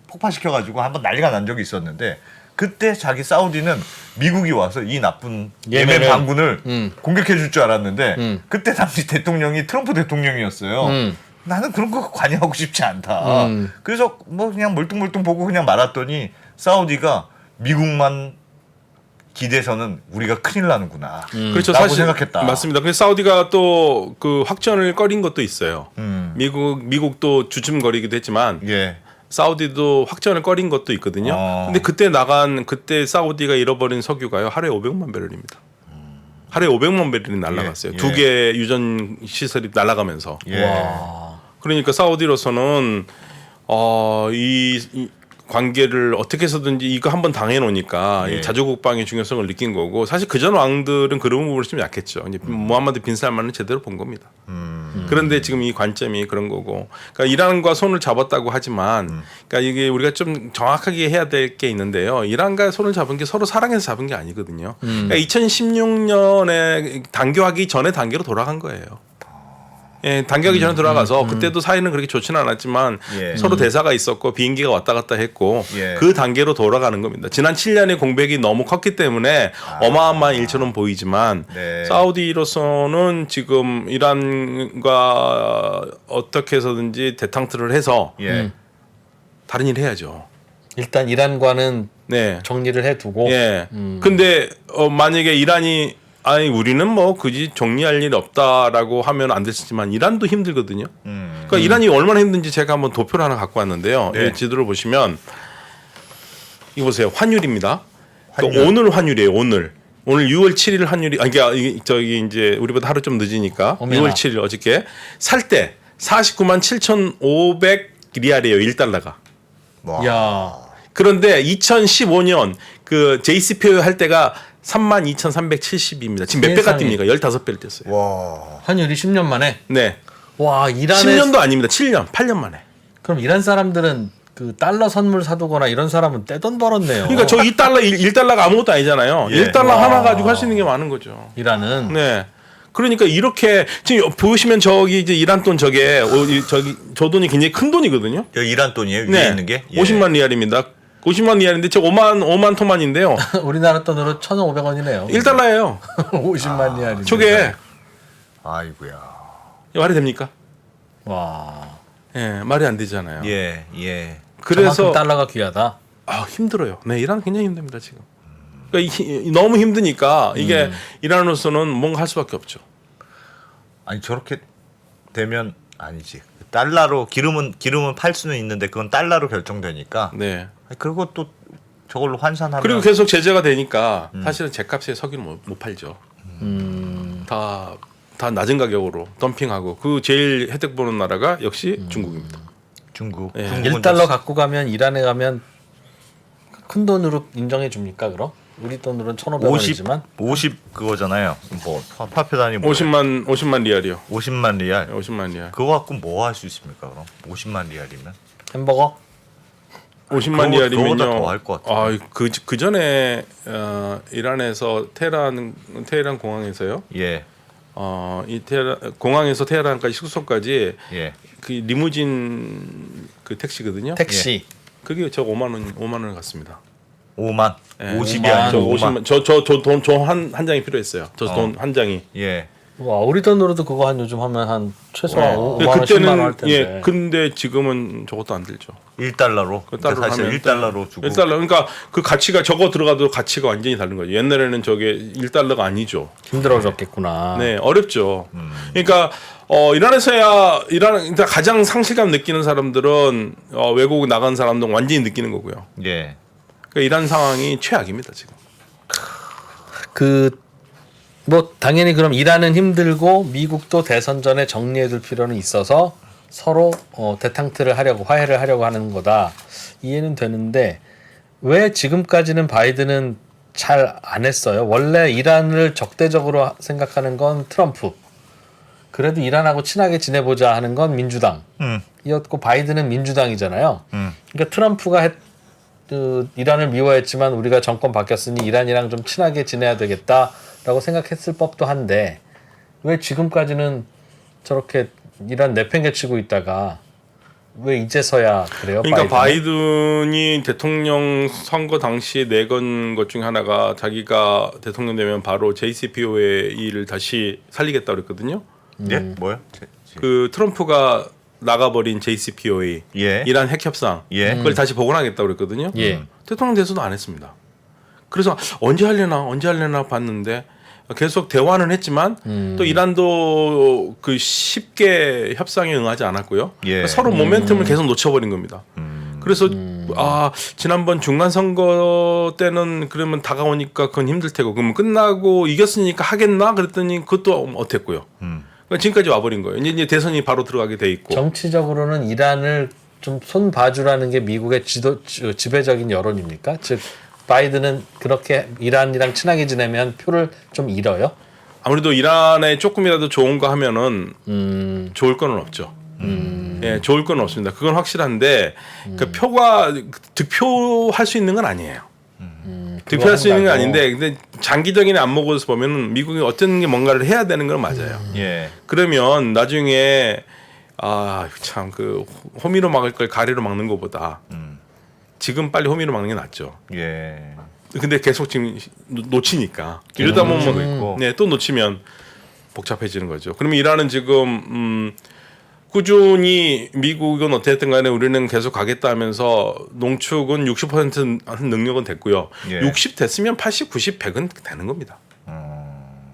폭파시켜가지고 한번 난리가 난 적이 있었는데 그때 자기 사우디는 미국이 와서 이 나쁜 예멘 반군을 공격해 줄 줄 알았는데 그때 당시 대통령이 트럼프 대통령이었어요. 나는 그런 거 관여하고 싶지 않다. 그래서 뭐 그냥 멀뚱멀뚱 보고 그냥 말았더니 사우디가 미국만 기대서는 우리가 큰일 나는구나. 그렇죠. 라고 사실 생각했다. 맞습니다. 그래서 사우디가 또 그 확전을 꺼린 것도 있어요. 미국도 주춤거리기도 했지만 예. 사우디도 확전을 꺼린 것도 있거든요. 근데 그때 사우디가 잃어버린 석유가요. 하루에 500만 배럴입니다. 하루에 500만 배럴이 날아갔어요. 예. 두 개 유전 시설이 날아가면서. 예. 와. 그러니까 사우디로서는 이 관계를 어떻게 해서든지 이거 한번 당해 놓으니까 예. 이 자주국방의 중요성을 느낀 거고 사실 그전 왕들은 그런 부분으로 좀 약했죠. 이제 무함마드 빈 살만은 제대로 본 겁니다. 그런데 지금 이 관점이 그런 거고, 그러니까 이란과 손을 잡았다고 하지만, 그러니까 이게 우리가 좀 정확하게 해야 될 게 있는데요. 이란과 손을 잡은 게 서로 사랑해서 잡은 게 아니거든요. 그러니까 2016년에 단교하기 전에 단계로 돌아간 거예요. 예, 단계하기 전에 돌아가서 그때도 사이는 그렇게 좋지는 않았지만 예. 서로 대사가 있었고 비행기가 왔다 갔다 했고 예. 그 단계로 돌아가는 겁니다. 지난 7년의 공백이 너무 컸기 때문에 어마어마한 일처럼 보이지만 네. 사우디로서는 지금 이란과 어떻게 해서든지 대탕트를 해서 예. 다른 일 해야죠. 일단 이란과는 네. 정리를 해두고. 예. 근데 만약에 이란이 아니 우리는 뭐 굳이 정리할 일 없다라고 하면 안 됐지만 이란도 힘들거든요. 그러니까 이란이 얼마나 힘든지 제가 한번 도표를 하나 갖고 왔는데요. 네. 이 지도를 보시면 이거 보세요. 환율입니다. 환율. 그러니까 오늘 환율이에요. 오늘 6월 7일 환율이 그러니까 저기 이제 우리보다 하루 좀 늦으니까 어메나. 6월 7일 어저께 살 때 49만 7,500 리알이에요. 1달러가. 와. 야. 그런데 2015년 그 JCPOE 할 때가 32,370입니다. 지금 몇 배가 세상에. 뜁니까? 15배를 뛰었어요. 와. 환율이 10년 만에. 네. 와, 이란의 10년도 아닙니다. 7년, 8년 만에. 그럼 이란 사람들은 그 달러 선물 사두거나 이런 사람은 떼돈 벌었네요. 그러니까 저 1달러 1달러가 아무것도 아니잖아요. 예. 1달러 하나 가지고 할 수 있는 게 많은 거죠. 이란은 네. 그러니까 이렇게 지금 보시면 저기 이제 이란 돈 저게 저기 저 돈이 굉장히 큰 돈이거든요. 여기 이란 돈이에요. 위에 네. 있는 게. 예. 50만 리알입니다. 50만 리알인데 저 5만 토만인데요. 우리나라 돈으로 1,500원이네요. 1달러예요. 50만 리알이. 저게 아이고야. 말이 됩니까? 와. 예, 말이 안 되잖아요. 예, 예. 그래서 그래서 달러가 귀하다. 힘들어요. 네, 이란 굉장히 힘듭니다 지금. 그러니까 너무 힘드니까 이게 이란으로서는 뭔가 할 수밖에 없죠. 아니 저렇게 되면 아니지. 달러로 기름은 팔 수는 있는데 그건 달러로 결정되니까. 네. 그리고 또 저걸로 환산하면 그리고 계속 제재가 되니까 사실은 제값에 석유를 못 팔죠. 다 낮은 가격으로 덤핑하고 그 제일 혜택 보는 나라가 역시 중국입니다. 중국. 예. 중국은 1달러 갖고 가면 이란에 가면 큰 돈으로 인정해 줍니까 그럼? 우리 돈으로는 1,500원이지만 50 그거잖아요. 뭐 화폐 단위 뭐 50만 리알이요. 50만 리알. 50만 리알. 그거 갖고 뭐 할 수 있습니까? 그럼 50만 리알이면 햄버거? 50만 그거보다 리알이면요. 더 할 것 같아요. 그 전에 이란에서 테헤란 공항에서요. 예, 이 공항에서 테헤란까지 숙소까지 예. 그 리무진 그 택시거든요. 택시. 그게 저 5만 원을 갔습니다. 5만, 예, 50이 5만. 아니고 5만. 저돈 한 장이 필요했어요. 저 돈 한 장이. 예, 와 우리 돈으로도 그거 한 요즘 하면 한 최소한 네. 5만 원, 10만 원 할 텐데. 예, 근데 지금은 저것도 안 들죠. 1달러로. 그 그러니까 달러로 사실 하면 1달러로 주고. 1달러. 그러니까 그 가치가 저거 들어가도 가치가 완전히 다른 거죠. 옛날에는 저게 1달러가 아니죠. 힘들어졌겠구나. 네, 어렵죠. 그러니까 이란 가장 상실감 느끼는 사람들은 외국 나간 사람들은 완전히 느끼는 거고요. 예, 그러니까 이란 상황이 최악입니다 지금. 뭐 당연히 그럼 이란은 힘들고 미국도 대선 전에 정리해둘 필요는 있어서 서로 대탕트를 하려고 화해를 하려고 하는 거다. 이해는 되는데 왜 지금까지는 바이든은 잘 안 했어요? 원래 이란을 적대적으로 생각하는 건 트럼프. 그래도 이란하고 친하게 지내보자 하는 건 민주당이었고 바이든은 민주당이잖아요. 그러니까 트럼프가 이란을 미워했지만 우리가 정권 바뀌었으니 이란이랑 좀 친하게 지내야 되겠다라고 생각했을 법도 한데 왜 지금까지는 저렇게 이란 내팽개치고 있다가 왜 이제서야 그래요? 그러니까 바이든은? 바이든이 대통령 선거 당시에 내건 것 중에 하나가 자기가 대통령 되면 바로 JCPOA를 다시 살리겠다 그랬거든요. 예, 뭐요? 그 트럼프가 나가버린 JCPOA, 예. 이란 핵 협상, 예. 그걸 다시 복원하겠다 그랬거든요. 예. 대통령 돼서도 안 했습니다. 그래서 언제 하려나 봤는데 계속 대화는 했지만 또 이란도 그 쉽게 협상에 응하지 않았고요. 예. 서로 모멘텀을 계속 놓쳐버린 겁니다. 그래서 지난번 중간 선거 때는 그러면 다가오니까 그건 힘들 테고 그러면 끝나고 이겼으니까 하겠나 그랬더니 그것도 어땠고요. 그러니까 지금까지 와버린 거예요. 이제 대선이 바로 들어가게 돼 있고. 정치적으로는 이란을 좀 손 봐주라는 게 미국의 지배적인 여론입니까? 즉 바이든은 그렇게 이란이랑 친하게 지내면 표를 좀 잃어요? 아무래도 이란에 조금이라도 좋은 거 하면은 좋을 거는 없죠. 예, 좋을 건 없습니다. 그건 확실한데 그 표가 득표할 수 있는 건 아니에요. 득표할 수 있는 건 아닌데 근데 장기적인 안목으로서 보면은 미국이 어떤 게 뭔가를 해야 되는 건 맞아요. 예. 그러면 나중에 참 그 호미로 막을 걸 가리로 막는 것보다 지금 빨리 호미로 막는 게 낫죠. 예. 근데 계속 지금 놓치니까 이러다 보면 있고. 네, 또 놓치면 복잡해지는 거죠. 그러면 이란은 지금 꾸준히 미국은 어쨌든 간에 우리는 계속 가겠다 하면서 농축은 60% 하는 능력은 됐고요. 예. 60 됐으면 80, 90, 100은 되는 겁니다.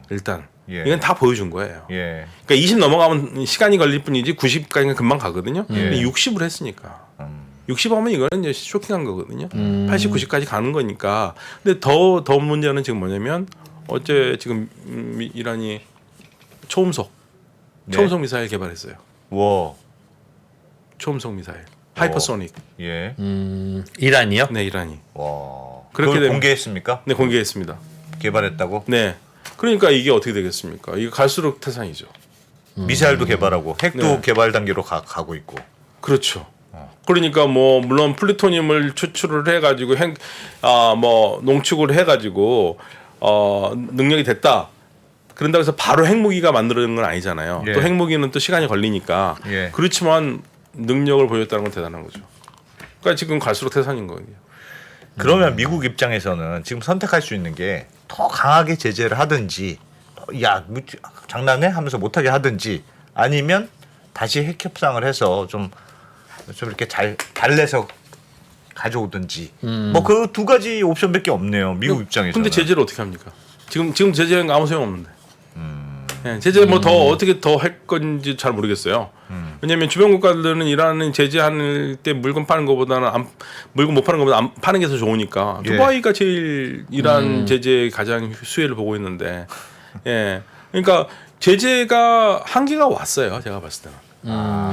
일단 예. 이건 다 보여준 거예요. 예. 그러니까 20 넘어가면 시간이 걸릴 뿐이지 90까지는 금방 가거든요. 예. 근데 60을 했으니까 60 하면 이거는 이제 쇼킹한 거거든요. 80, 90까지 가는 거니까. 근데 더 문제는 지금 뭐냐면 어제 지금 이란이 초음속 미사일 개발했어요. 와. 초음속 미사일, 하이퍼소닉. 예. 이란이요? 네, 이란이. 와. 그렇게 그걸 되면- 공개했습니까? 네, 공개했습니다. 개발했다고? 네. 그러니까 이게 어떻게 되겠습니까? 이게 갈수록 태산이죠. 미사일도 개발하고 핵도 네. 개발 단계로 가고 있고. 그렇죠. 그러니까 뭐 물론 플루토늄을 추출을 해가지고 농축을 해가지고 능력이 됐다. 그런다고 해서 바로 핵무기가 만드는 건 아니잖아요. 예. 또 핵무기는 또 시간이 걸리니까. 예. 그렇지만 능력을 보였다는 건 대단한 거죠. 그러니까 지금 갈수록 태산인 거예요. 그러면 미국 입장에서는 지금 선택할 수 있는 게 더 강하게 제재를 하든지 야 장난해 하면서 못하게 하든지 아니면 다시 핵 협상을 해서 좀 이렇게 잘 달래서 가져오든지 뭐 그 두 가지 옵션밖에 없네요. 미국 입장에서는. 근데 제재를 어떻게 합니까? 지금 제재는 아무 소용 없는데. 예, 제재 뭐 더 어떻게 더 할 건지 잘 모르겠어요. 왜냐하면 주변 국가들은 이란은 제재할 때 물건 파는 것보다는 물건 못 파는 것보다 안 파는 게 더 좋으니까 예. 두바이가 제일 이란 제재에 가장 수혜를 보고 있는데, 예, 그러니까 제재가 한계가 왔어요. 제가 봤을 때는.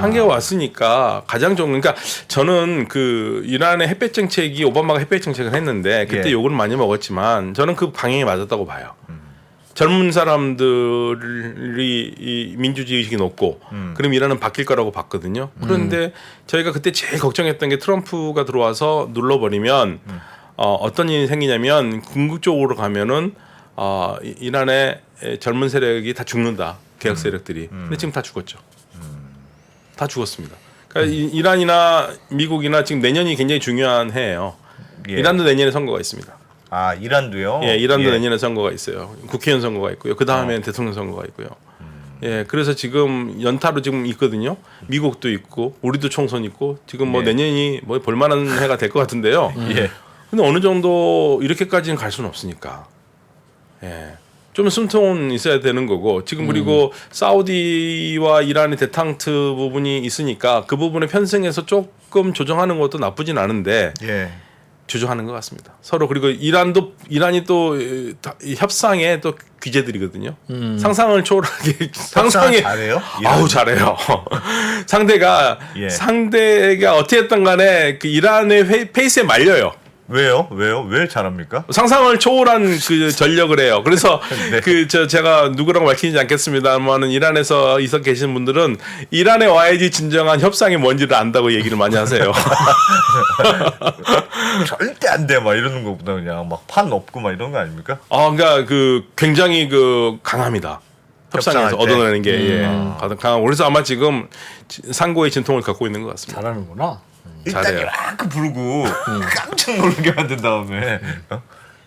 한계가 왔으니까 가장 좋은 그러니까 저는 그 이란의 햇볕 정책이 오바마가 햇볕 정책을 했는데 그때 예. 욕을 많이 먹었지만 저는 그 방향이 맞았다고 봐요. 젊은 사람들이 이 민주주의 의식이 높고 그럼 이란은 바뀔 거라고 봤거든요. 그런데 저희가 그때 제일 걱정했던 게 트럼프가 들어와서 눌러버리면 어떤 일이 생기냐면 궁극적으로 가면은 이란의 젊은 세력이 다 죽는다. 개혁 세력들이. 근데 지금 다 죽었죠. 다 죽었습니다. 그러니까 이란이나 미국이나 지금 내년이 굉장히 중요한 해예요. 예. 이란도 내년에 선거가 있습니다. 아 이란도요? 예, 이란도 예. 내년에 선거가 있어요. 국회의원 선거가 있고요. 그 다음에는 대통령 선거가 있고요. 예, 그래서 지금 연타로 지금 있거든요. 미국도 있고, 우리도 총선 있고, 지금 뭐 예. 내년이 뭐 볼만한 해가 될 것 같은데요. 예. 근데 어느 정도 이렇게까지는 갈 수는 없으니까. 예. 좀 숨통은 있어야 되는 거고 지금 그리고 사우디와 이란의 데탕트 부분이 있으니까 그 부분에 편승해서 조금 조정하는 것도 나쁘진 않은데 예. 조정하는 것 같습니다. 서로 그리고 이란이 또 이 협상에 또 귀재들이거든요. 상상을 초월하게 상상에 잘해요? 아우 잘해요. 상대가 어떻게 했던 간에 그 이란의 페이스에 말려요. 왜요? 왜 잘합니까? 상상을 초월한 그 전력을 해요. 그래서 네. 제가 누구라고 밝히지 않겠습니다만은 이란에서 있어 계신 분들은 이란에 와야지 진정한 협상이 뭔지를 안다고 얘기를 많이 하세요. 절대 안 돼 막 이러는 것보다 그냥 막 판 없고 막 이런 거 아닙니까? 그러니까 굉장히 강합니다. 협상에서 협상할 때? 얻어내는 게 강하고 그래서 아마 지금 상고의 진통을 갖고 있는 것 같습니다. 잘하는구나. 일단 잘해요. 이렇게 부르고 깜짝 놀게 만든 다음에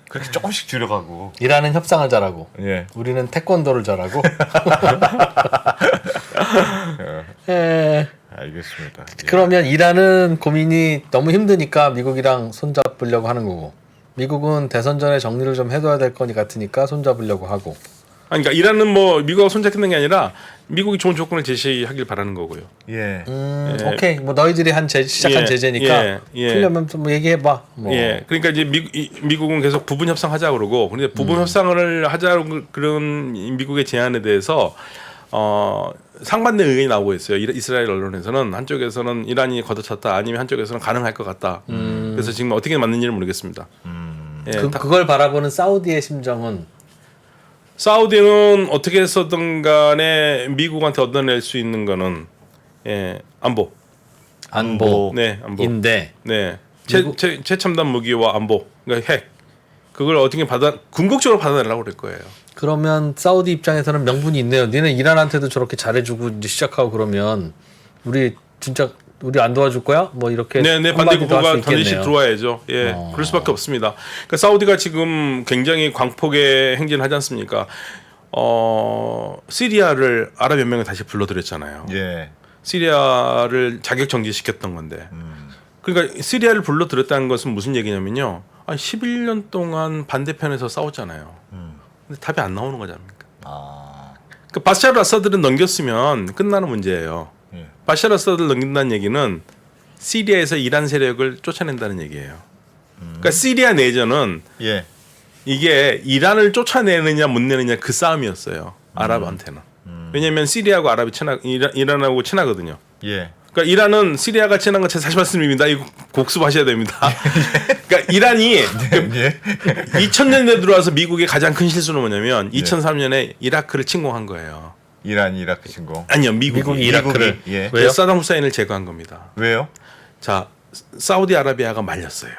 그렇게 조금씩 줄여가고. 이란은 협상을 잘하고 예. 우리는 태권도를 잘하고. 예. 알겠습니다. 예. 그러면 이란은 고민이 너무 힘드니까 미국이랑 손잡으려고 하는 거고 미국은 대선 전에 정리를 좀 해둬야 될 거니 같으니까 손잡으려고 하고. 그러니까 이란은 뭐 미국하고 손잡히는 게 아니라 미국이 좋은 조건을 제시하길 바라는 거고요. 예. 오케이. 뭐 너희들이 시작한 제재니까 풀려면 좀 얘기해봐. 뭐. 예, 그러니까 이제 미국은 계속 부분 협상하자 그러고, 근데 부분 협상을 하자고 그런 미국의 제안에 대해서 상반된 의견이 나오고 있어요. 이스라엘 언론에서는 한쪽에서는 이란이 걷어찼다, 아니면 한쪽에서는 가능할 것 같다. 그래서 지금 어떻게 맞는지는 모르겠습니다. 예, 그걸 바라보는 사우디의 심정은. 사우디는 어떻게 해서든 간에 미국한테 얻어낼 수 있는 거는 안보. 네, 안보. 인데. 네. 최첨단 무기와 안보. 그러니까 핵. 그걸 어떻게 궁극적으로 받아내려고 그럴 거예요. 그러면 사우디 입장에서는 명분이 있네요. 니네 이란한테도 저렇게 잘해주고 이제 시작하고 그러면 우리 안 도와줄 거야? 뭐 이렇게 네, 반대 국가가 반드시 들어와야죠. 예, 그럴 수밖에 없습니다. 그러니까 사우디가 지금 굉장히 광폭의 행진을 하지 않습니까? 시리아를 아랍연맹에 다시 불러들였잖아요. 예. 시리아를 자격 정지시켰던 건데. 그러니까 시리아를 불러들였다는 것은 무슨 얘기냐면요. 11년 동안 반대편에서 싸웠잖아요. 근데 답이 안 나오는 거지 않습니까? 그 바샤르 아사드를 넘겼으면 끝나는 문제예요. 예. 바샤르 아사드를 넘긴다는 얘기는 시리아에서 이란 세력을 쫓아낸다는 얘기예요. 그러니까 시리아 내전은 예. 이게 이란을 쫓아내느냐 못 내느냐 그 싸움이었어요. 아랍한테는. 왜냐하면 시리아하고 이란하고 친하거든요. 예. 그러니까 이란은 시리아가 친한 건 제 사실 말씀입니다. 이거 복습하셔야 됩니다. 그러니까 이란이 2000년대 들어와서 미국의 가장 큰 실수는 뭐냐면 2003년에 이라크를 침공한 거예요. 이란 이라크 침공. 아니요, 미국이 이라크를. 예. 왜요? 사담 후세인을 제거한 겁니다. 왜요? 자 사우디아라비아가 말렸어요.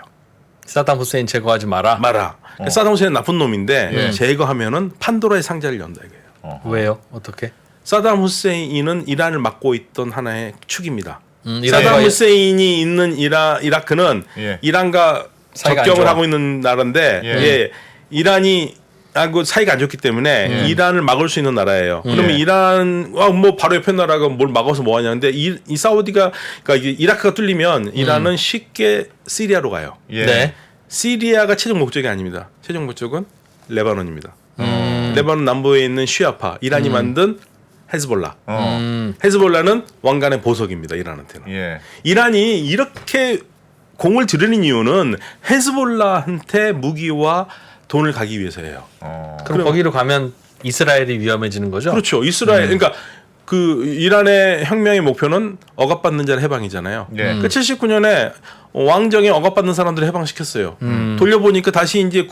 사담 후세인 제거하지 마라. 말아. 사담 후세인은 나쁜 놈인데 제거하면은 판도라의 상자를 연다 이거예요. 왜요? 어떻게? 사담 후세인은 이란을 맡고 있던 하나의 축입니다. 이란과 사담 후세인이 있는 이라크는 예. 이란과 사이가 안 접경을 좋아. 하고 있는 나라인데 예. 이란이 하고 사이가 안 좋기 때문에 이란을 막을 수 있는 나라예요. 그러면 이란 뭐 바로 옆에 나라가 뭘 막아서 뭐 하냐는데 이 사우디가 그러니까 이게 이라크가 뚫리면 이란은 쉽게 시리아로 가요. 예. 네. 시리아가 최종 목적이 아닙니다. 최종 목적은 레바논입니다. 레바논 남부에 있는 쉬아파, 이란이 만든 헤즈볼라. 헤즈볼라는 왕관의 보석입니다. 이란한테는. 예. 이란이 이렇게 공을 들이는 이유는 헤즈볼라한테 무기와 돈을 가기 위해서예요. 그럼 거기로 가면 이스라엘이 위험해지는 거죠? 그렇죠. 이스라엘 그러니까 그 이란의 혁명의 목표는 억압받는 자를 해방이잖아요. 네. 그 79년에 왕정에 억압받는 사람들을 해방시켰어요. 돌려보니까 다시 이제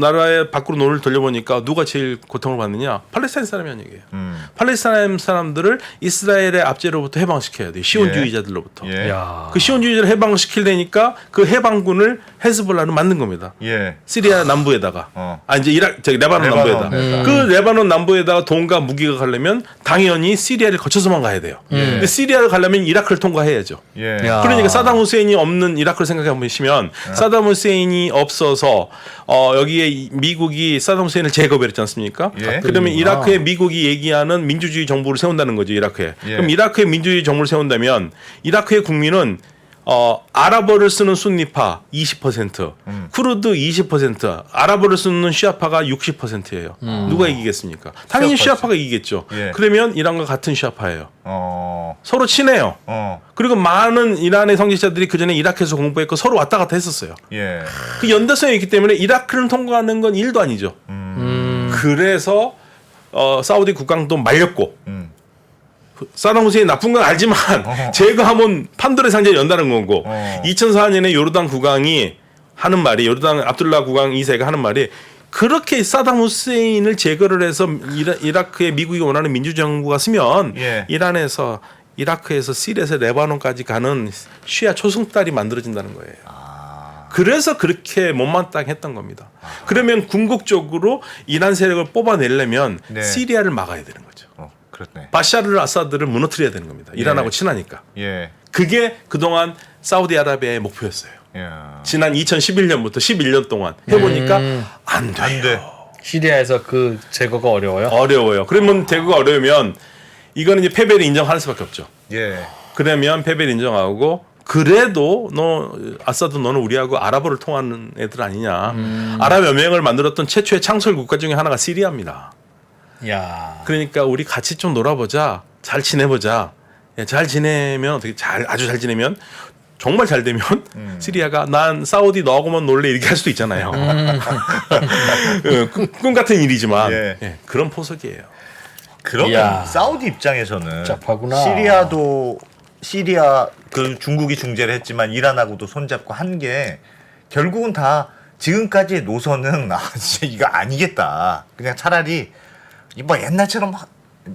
나라의 밖으로 눈을 돌려보니까 누가 제일 고통을 받느냐? 팔레스타인 사람이 아니에요. 팔레스타인 사람들을 이스라엘의 압제로부터 해방시켜야 돼요. 시온주의자들로부터. 예. 야. 그 시온주의자를 해방시키려니까 그 해방군을 헤즈볼라는 만든 겁니다. 예. 시리아 남부에다가 이제 레바논 레바논. 남부에다 그 레바논 남부에다가 돈과 무기가 가려면 당연히 시리아를 거쳐서만 가야 돼요. 근데 시리아를 가려면 이라크를 통과해야죠. 예. 야. 그러니까 사담 후세인이 없는 이라크를 생각해 보시면 사담 후세인이 없어서 여기에 미국이 사담 후세인을 제거했지 않습니까? 예. 그러면 이라크에 미국이 얘기하는 민주주의 정부를 세운다는 거죠. 이라크에. 예. 그럼 이라크의 민주주의 정부를 세운다면 이라크의 국민은 아랍어를 쓰는 순니파 20%, 쿠르드 20%, 아랍어를 쓰는 시아파가 60%예요. 누가 이기겠습니까? 당연히 시아파가 이기겠죠. 예. 그러면 이란과 같은 시아파예요. 어. 서로 친해요. 어. 그리고 많은 이란의 성직자들이 그 전에 이라크에서 공부했고 서로 왔다 갔다 했었어요. 예. 그 연대성이 있기 때문에 이라크를 통과하는 건 일도 아니죠. 그래서 사우디 국강도 말렸고 사담 후세인이 나쁜 건 알지만 제거하면 판도라의 상자를 연다는 거고 2004년에 요르단 국왕이 하는 말이 요르단 압둘라 국왕 2세가 하는 말이 그렇게 사담 후세인을 제거를 해서 이라크에 미국이 원하는 민주주의 정부가 쓰면 예. 이라크에서 시리아에서 레바논까지 가는 시아 초승달이 만들어진다는 거예요. 그래서 그렇게 못마땅했던 겁니다. 그러면 궁극적으로 이란 세력을 뽑아내려면 네. 시리아를 막아야 되는 거죠. 그렇네. 바샤르 아사드를 무너뜨려야 되는 겁니다. 이란하고 친하니까. 예. 그게 그동안 사우디아라비아의 목표였어요. 야. 지난 2011년부터 11년 동안 해보니까 안 돼요. 안 돼. 시리아에서 그 제거가 어려워요? 어려워요. 그러면 대구가 어려우면 이거는 이제 패배를 인정할 수밖에 없죠. 예. 그러면 패배를 인정하고 그래도 아사드 너는 우리하고 아랍어를 통하는 애들 아니냐. 아랍 연맹을 만들었던 최초의 창설 국가 중에 하나가 시리아입니다. 야. 그러니까 우리 같이 좀 놀아보자. 잘 지내보자. 잘 지내면 어떻게 아주 잘 지내면 정말 잘 되면 시리아가 난 사우디 너하고만 놀래 이렇게 할 수도 있잖아요. 꿈 같은 일이지만 예. 그런 포석이에요. 그러면 이야. 사우디 입장에서는 복잡하구나. 시리아 그 중국이 중재를 했지만 이란하고도 손잡고 한 게 결국은 다 지금까지의 노선은 진짜 이거 아니겠다. 그냥 차라리 뭐 옛날처럼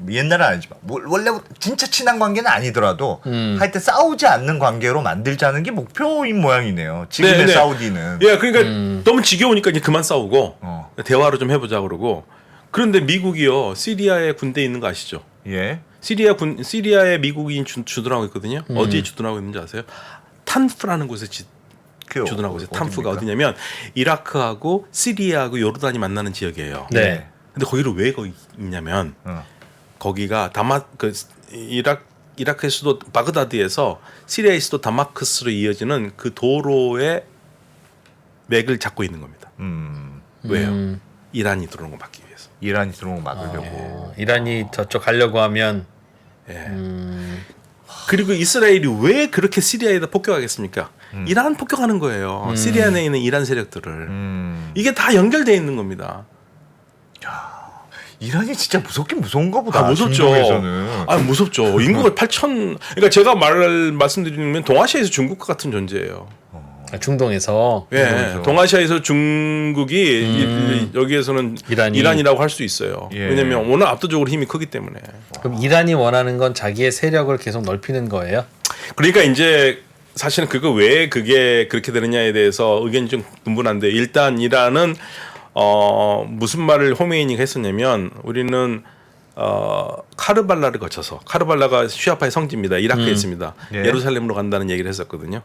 옛날은 아니지만 원래 진짜 친한 관계는 아니더라도 하여튼 싸우지 않는 관계로 만들자는 게 목표인 모양이네요. 지금의 네. 사우디는. 예, 그러니까 너무 지겨우니까 이제 그만 싸우고 어. 대화로 좀 해보자 그러고. 그런데 미국이요 시리아에 군대 있는 거 아시죠? 예. 시리아에 미국이 주둔하고 있거든요. 어디에 주둔하고 있는지 아세요? 탄프라는 곳에 주둔하고 있어요. 탄프가 어디냐면 이라크하고 시리아하고 요르단이 만나는 지역이에요. 네. 근데 거기를 왜 거기 있냐면 거기가 이라크의 수도 바그다드에서 시리아의 수도 다마스커스로 이어지는 그 도로의 맥을 잡고 있는 겁니다. 왜요? 이란이 들어오는 거 막기 위해서. 이란이 들어오는 거 막으려고. 이란이 저쪽 가려고 하면 그리고 이스라엘이 왜 그렇게 시리아에다 폭격하겠습니까? 이란 폭격하는 거예요. 시리아 내에 있는 이란 세력들을. 이게 다 연결되어 있는 겁니다. 이란이 진짜 무섭긴 무서운가 보다. 무섭죠. 중동에서는. 무섭죠. 인구가 8천. 그러니까 제가 말씀드리면 동아시아에서 중국과 같은 존재예요. 중동에서. 예, 동아시아에서 중국이 여기에서는 이란이라고 할 수 있어요. 예. 왜냐하면 워낙 압도적으로 힘이 크기 때문에. 그럼 이란이 원하는 건 자기의 세력을 계속 넓히는 거예요? 그러니까 이제 사실은 그거 왜 그게 그렇게 되느냐에 대해서 의견이 좀 분분한데 일단 이란은 무슨 말을 호메이니가 했었냐면 우리는 카르발라를 거쳐서 카르발라가 시아파의 성지입니다. 이라크에 있습니다. 예. 예루살렘으로 간다는 얘기를 했었거든요.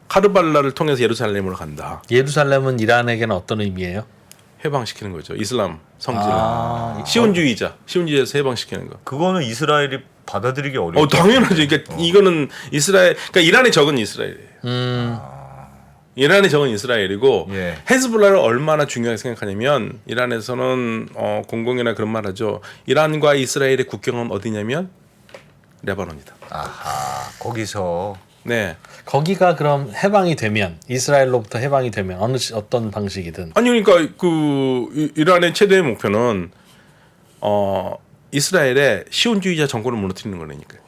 카르발라를 통해서 예루살렘으로 간다. 예루살렘은 이란에게는 어떤 의미예요? 해방시키는 거죠. 이슬람 성지를. 시온주의에서 해방시키는 거. 그거는 이스라엘이 받아들이기 어려워. 당연하죠. 그러니까 이거는 그러니까 이란의 적은 이스라엘이에요. 이란의 적은 이스라엘이고 예. 헤즈볼라를 얼마나 중요하게 생각하냐면 이란에서는 공공이나 그런 말하죠. 이란과 이스라엘의 국경은 어디냐면 레바논이다. 아하, 거기서 네. 거기가 그럼 해방이 되면 이스라엘로부터 해방이 되면 어떤 방식이든 아니 그러니까 이란의 최대의 목표는 이스라엘의 시온주의자 정권을 무너뜨리는 거니까요.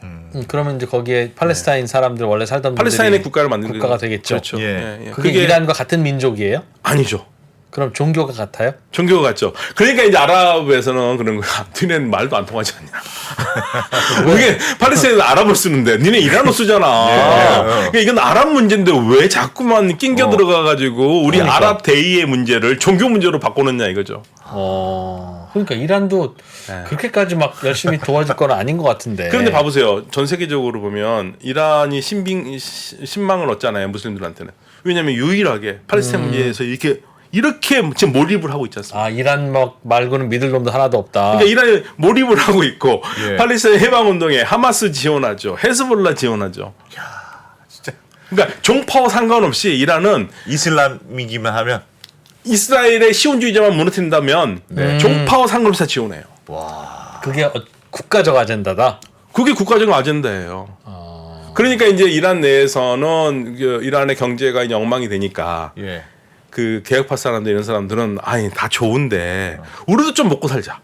그러면 이제 거기에 팔레스타인 사람들 원래 살던 팔레스타인의 분들이 국가를 만드는 국가가 거죠. 되겠죠. 그렇죠. 예. 그게 이란과 같은 민족이에요? 아니죠. 그럼 종교가 같아요? 종교가 같죠. 그러니까 이제 아랍에서는 그런 거야. 니네는 말도 안 통하지 않냐. 그게 팔레스타인은 아랍을 쓰는데 니네 이란어 쓰잖아. 그러니까 이건 아랍 문제인데 왜 자꾸만 낑겨 들어가가지고 우리 그러니까. 아랍 대의의 문제를 종교 문제로 바꾸느냐 이거죠. 그러니까 이란도 그렇게까지 막 열심히 도와줄 건 아닌 것 같은데. 그런데 봐보세요. 전 세계적으로 보면 이란이 신망을 얻잖아요. 무슬림들한테는. 왜냐하면 유일하게 팔레스타인 문제에서 이렇게 지금 몰입을 하고 있지 않습니까? 이란 말고는 믿을 놈도 하나도 없다. 그러니까 이란이 몰입을 하고 있고 예. 팔레스타인 해방운동에 하마스 지원하죠. 헤즈볼라 지원하죠. 진짜 그러니까 종파와 상관없이 이란은 이슬람이기만 하면 이스라엘의 시온주의자만 무너뜨린다면 종파와 상관없이 다 지원해요. 그게 국가적 아젠다다. 그게 국가적 아젠다예요. 그러니까 이제 이란 내에서는 이란의 경제가 이제 엉망이 되니까 예. 그 개혁파 사람들 이런 사람들은 아니 다 좋은데 우리도 좀 먹고 살자.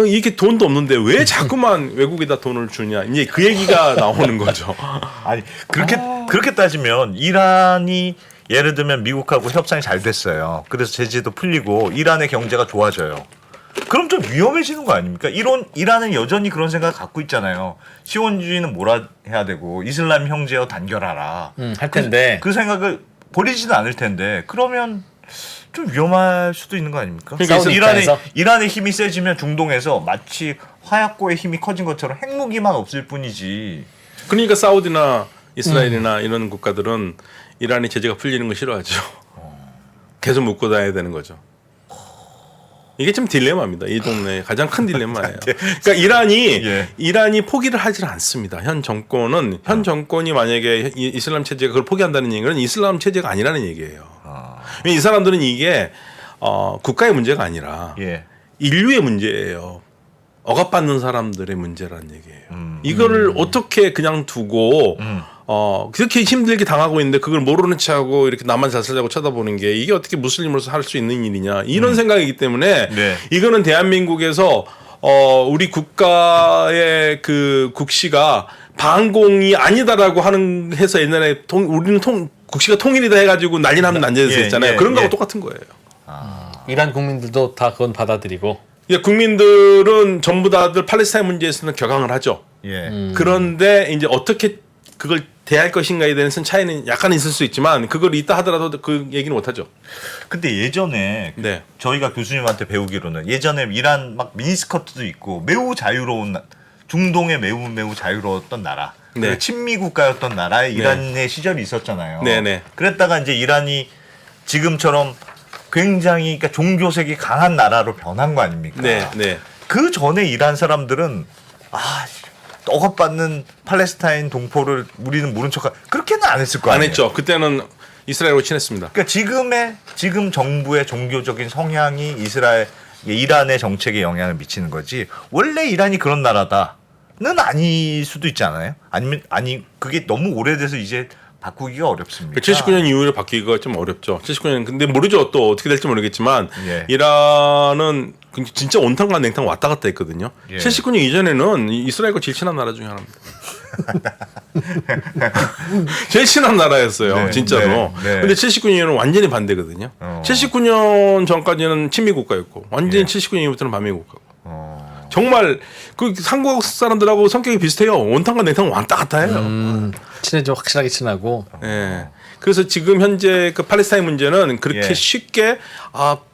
이게 돈도 없는데 왜 자꾸만 외국에다 돈을 주냐. 이제 그 얘기가 나오는 거죠. 아니 그렇게 따지면 이란이 예를 들면 미국하고 협상이 잘 됐어요. 그래서 제재도 풀리고 이란의 경제가 좋아져요. 그럼 좀 위험해지는 거 아닙니까? 이란은 여전히 그런 생각을 갖고 있잖아요. 시온주의는 뭐라 해야 되고 이슬람 형제여 단결하라. 할 텐데. 그 생각을 버리지는 않을 텐데 그러면 좀 위험할 수도 있는 거 아닙니까? 그러니까 이란의 힘이 세지면 중동에서 마치 화약고의 힘이 커진 것처럼 핵무기만 없을 뿐이지. 그러니까 사우디나 이스라엘이나 이런 국가들은 이란이 제재가 풀리는 거 싫어하죠. 계속 묶고 다녀야 되는 거죠. 이게 좀 딜레마입니다. 이 동네의 가장 큰 딜레마예요. 그러니까 이란이 포기를 하질 않습니다. 현 정권이 만약에 이슬람 체제가 그걸 포기한다는 얘기는 이슬람 체제가 아니라는 얘기예요. 이 사람들은 이게 국가의 문제가 아니라 인류의 문제예요. 억압받는 사람들의 문제라는 얘기예요. 이거를 어떻게 그냥 두고 그렇게 힘들게 당하고 있는데 그걸 모르는 척하고 이렇게 나만 잘 살자고 쳐다보는 게 이게 어떻게 무슬림으로서 할 수 있는 일이냐 이런 생각이기 때문에 이거는 대한민국에서 우리 국가의 그 국시가 반공이 아니다라고 해서 옛날에 우리는 국시가 통일이다 해가지고 난리 나면 난리에서 했잖아요. 그런 거하고 똑같은 거예요. 이란 국민들도 다 그건 받아들이고. 국민들은 전부 다들 팔레스타인 문제에서는 격앙을 하죠. 그런데 이제 어떻게 그걸 대할 것인가에 대해서는 차이는 약간 있을 수 있지만 그걸 있다 하더라도 그 얘기는 못 하죠. 근데 예전에 저희가 교수님한테 배우기로는 예전에 이란 막 미니스커트도 있고 매우 자유로운 중동에 매우 자유로웠던 나라. 친미 국가였던 나라에 이란의 시절이 있었잖아요. 그랬다가 이제 이란이 지금처럼 굉장히 그러니까 종교색이 강한 나라로 변한 거 아닙니까? 그 전에 이란 사람들은 억압받는 팔레스타인 동포를 우리는 모른 척 그렇게는 안 했을 거 아니에요. 안 했죠. 그때는 이스라엘과 친했습니다. 그러니까 지금 정부의 종교적인 성향이 이란의 정책에 영향을 미치는 거지. 원래 이란이 그런 나라다는 아닐 수도 있지 않아요? 아니 그게 너무 오래돼서 이제 바꾸기가 어렵습니다. 79년 이후에 바뀌기가 좀 어렵죠. 79년 근데 모르죠. 또 어떻게 될지 모르겠지만 이란은 진짜 온탕과 냉탕 왔다 갔다 했거든요. 79년 이전에는 이스라엘과 제일 친한 나라 중에 하나입니다. 제일 친한 나라였어요. 진짜로. 근데 79년은 완전히 반대거든요. 79년 전까지는 친미 국가였고 완전히 79년 이후부터는 반미 국가고. 정말 그 한국 사람들하고 성격이 비슷해요. 온탕과 냉탕은 왔다 갔다 해요. 친해져 확실하게 친하고. 예. 그래서 지금 현재 그 팔레스타인 문제는 그렇게 예. 쉽게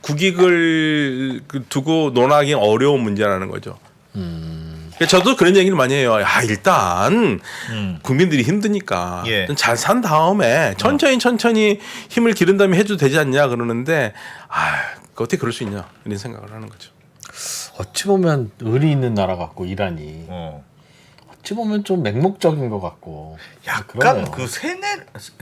국익을 두고 논하기 어려운 문제라는 거죠. 저도 그런 얘기를 많이 해요. 일단 국민들이 힘드니까 예. 잘 산 다음에 천천히 힘을 기른 다음에 해도 되지 않냐 그러는데 어떻게 그럴 수 있냐 이런 생각을 하는 거죠. 어찌 보면 의리 있는 나라 같고 이란이 어찌 보면 좀 맹목적인 것 같고. 약간 그러네요. 그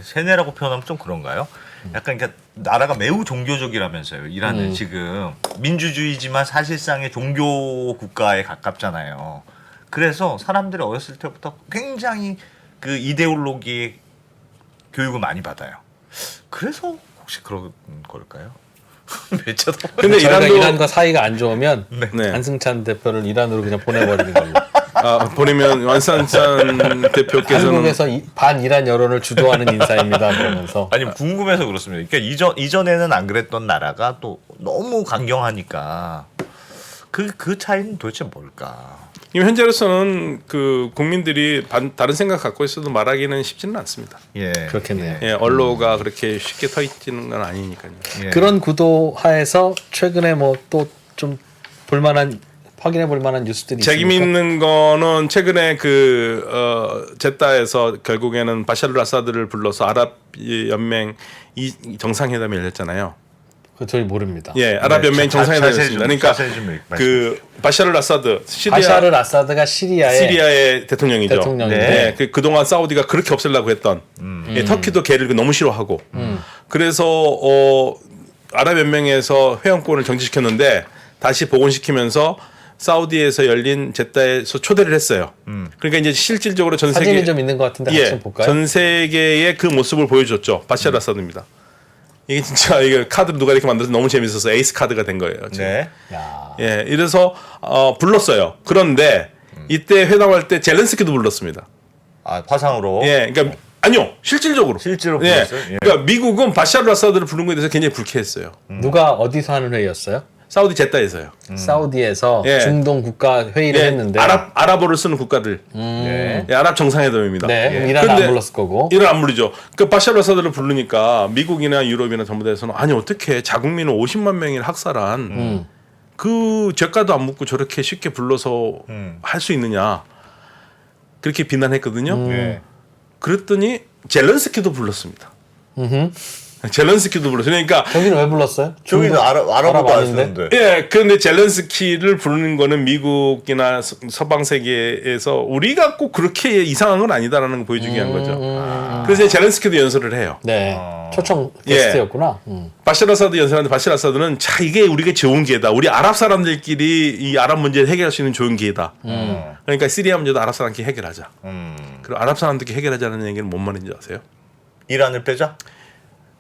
세뇌라고 표현하면 좀 그런가요? 약간 그러니까 나라가 매우 종교적이라면서요. 이란은 지금 민주주의지만 사실상의 종교 국가에 가깝잖아요. 그래서 사람들이 어렸을 때부터 굉장히 그 이데올로기의 교육을 많이 받아요. 그래서 혹시 그런 걸까요? 왜 쳐다봐요? 근데 저희가 이란도 이란과 사이가 안 좋으면 네. 안승찬 대표를 이란으로 그냥 보내버리는 걸로. 보내면 완산찬 대표께서는 한국에서 반 이란 여론을 주도하는 인사입니다. 그러면서 아니 궁금해서 그렇습니다. 그러니까 이전에는 안 그랬던 나라가 또 너무 강경하니까 그 차이는 도대체 뭘까? 지금 현재로서는 그 국민들이 다른 생각 갖고 있어도 말하기는 쉽지는 않습니다. 예. 그렇겠네요. 예, 언로가 그렇게 쉽게 터 있지는 건 아니니까요. 예. 그런 구도 하에서 최근에 뭐 또 좀 볼만한 확인해 볼 만한 뉴스들이 책임 있습니까? 있는 거는 최근에 제타에서 결국에는 바샤르 아사드를 불러서 아랍 연맹 정상회담이 열렸잖아요. 그 저희 모릅니다. 예, 아랍 연맹 정상회담이 열렸습니다. 그러니까 자세히 좀 그 바샤르 아사드 바샤르 아사드가 시리아의 대통령이죠. 대통령인데 네, 그동안 사우디가 그렇게 없애려고 했던 예, 터키도 걔를 너무 싫어하고 그래서 아랍 연맹에서 회원권을 정지시켰는데 다시 복원시키면서 사우디에서 열린 제타에서 초대를 했어요. 그러니까 이제 실질적으로 전 세계 사진이 좀 있는 것 같은데 같이 좀 볼까요? 전 세계의 그 모습을 보여줬죠. 바샤르 아사드입니다. 이게 진짜 이게 카드를 누가 이렇게 만들어서 너무 재밌어서 에이스 카드가 된 거예요. 지금. 네. 야. 예, 이래서 불렀어요. 그런데 이때 회담할 때 젤렌스키도 불렀습니다. 화상으로. 예, 그러니까 아니요, 실질적으로. 실제로 예, 불렀어요? 예. 그러니까 미국은 바샤르 아사드를 부른 거에 대해서 굉장히 불쾌했어요. 누가 어디서 하는 회의였어요? 사우디 제타에서. 사우디에서 예. 중동 국가 회의를 예, 했는데 아랍어를 쓰는 국가들. 네. 예, 아랍 정상회담입니다. 네, 그럼 예. 이란 안 근데 불렀을 거고. 이란 안 부르죠. 그 바샤르 아사드를 부르니까 미국이나 유럽이나 전부 다에서는 아니 어떻게 자국민을 50만 명을 학살한 그 죄가도 안 묻고 저렇게 쉽게 불러서 할 수 있느냐 그렇게 비난했거든요. 예. 그랬더니 젤렌스키도 불렀습니다. 젤렌스키도 불렀어요. 그러니까 저기는 왜 불렀어요? 저기는 아랍 아랍어도 안 아닌데? 쓰는데. 예, 그런데 젤렌스키를 부르는 거는 미국이나 서방 세계에서 우리가 꼭 그렇게 이상한 건 아니다라는 걸 보여주기 위한 거죠. 그래서 젤렌스키도 연설을 해요. 네, 초청 예. 게스트였구나. 바샤르 아사드 연설하는데 바샤르 아사드는 자 이게 우리가 좋은 기회다. 우리 아랍 사람들끼리 이 아랍 문제를 해결할 수 있는 좋은 기회다. 그러니까 시리아 문제도 아랍 사람끼리 해결하자. 그리고 아랍 사람들끼리 해결하자는 얘기는 뭔 말인지 아세요? 이란을 빼자?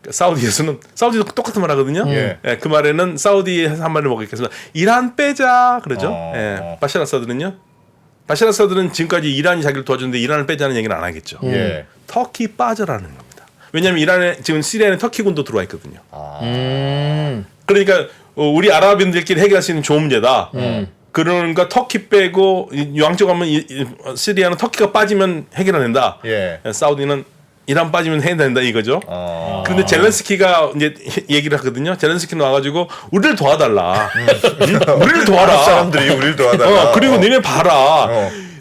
사우디에서는 사우디도 똑같은 말 하거든요. 예. 예, 그 말에는 사우디에서 한 말을 먹겠습니다. 이란 빼자 그러죠. 어. 예, 바샤르 아사드는요. 바샤르 아사드는 지금까지 이란이 자기를 도와줬는데 이란을 빼자는 얘기는 안 하겠죠. 예. 터키 빠져라는 겁니다. 왜냐하면 이란에 지금 시리아에는 터키군도 들어와 있거든요. 그러니까 우리 아랍인들끼리 해결할 수 있는 좋은 문제다. 그러니까 터키 빼고 유황적 하면 시리아는 터키가 빠지면 해결 안 된다. 예. 사우디는 이란 빠지면 해야 된다 이거죠. 그런데 젤렌스키가 이제 얘기를 하거든요. 젤렌스키는 와가지고 우리를 도와달라. 우리를 도와라. 아랍 사람들이 우리를 도와달라. 그리고 니네 봐라.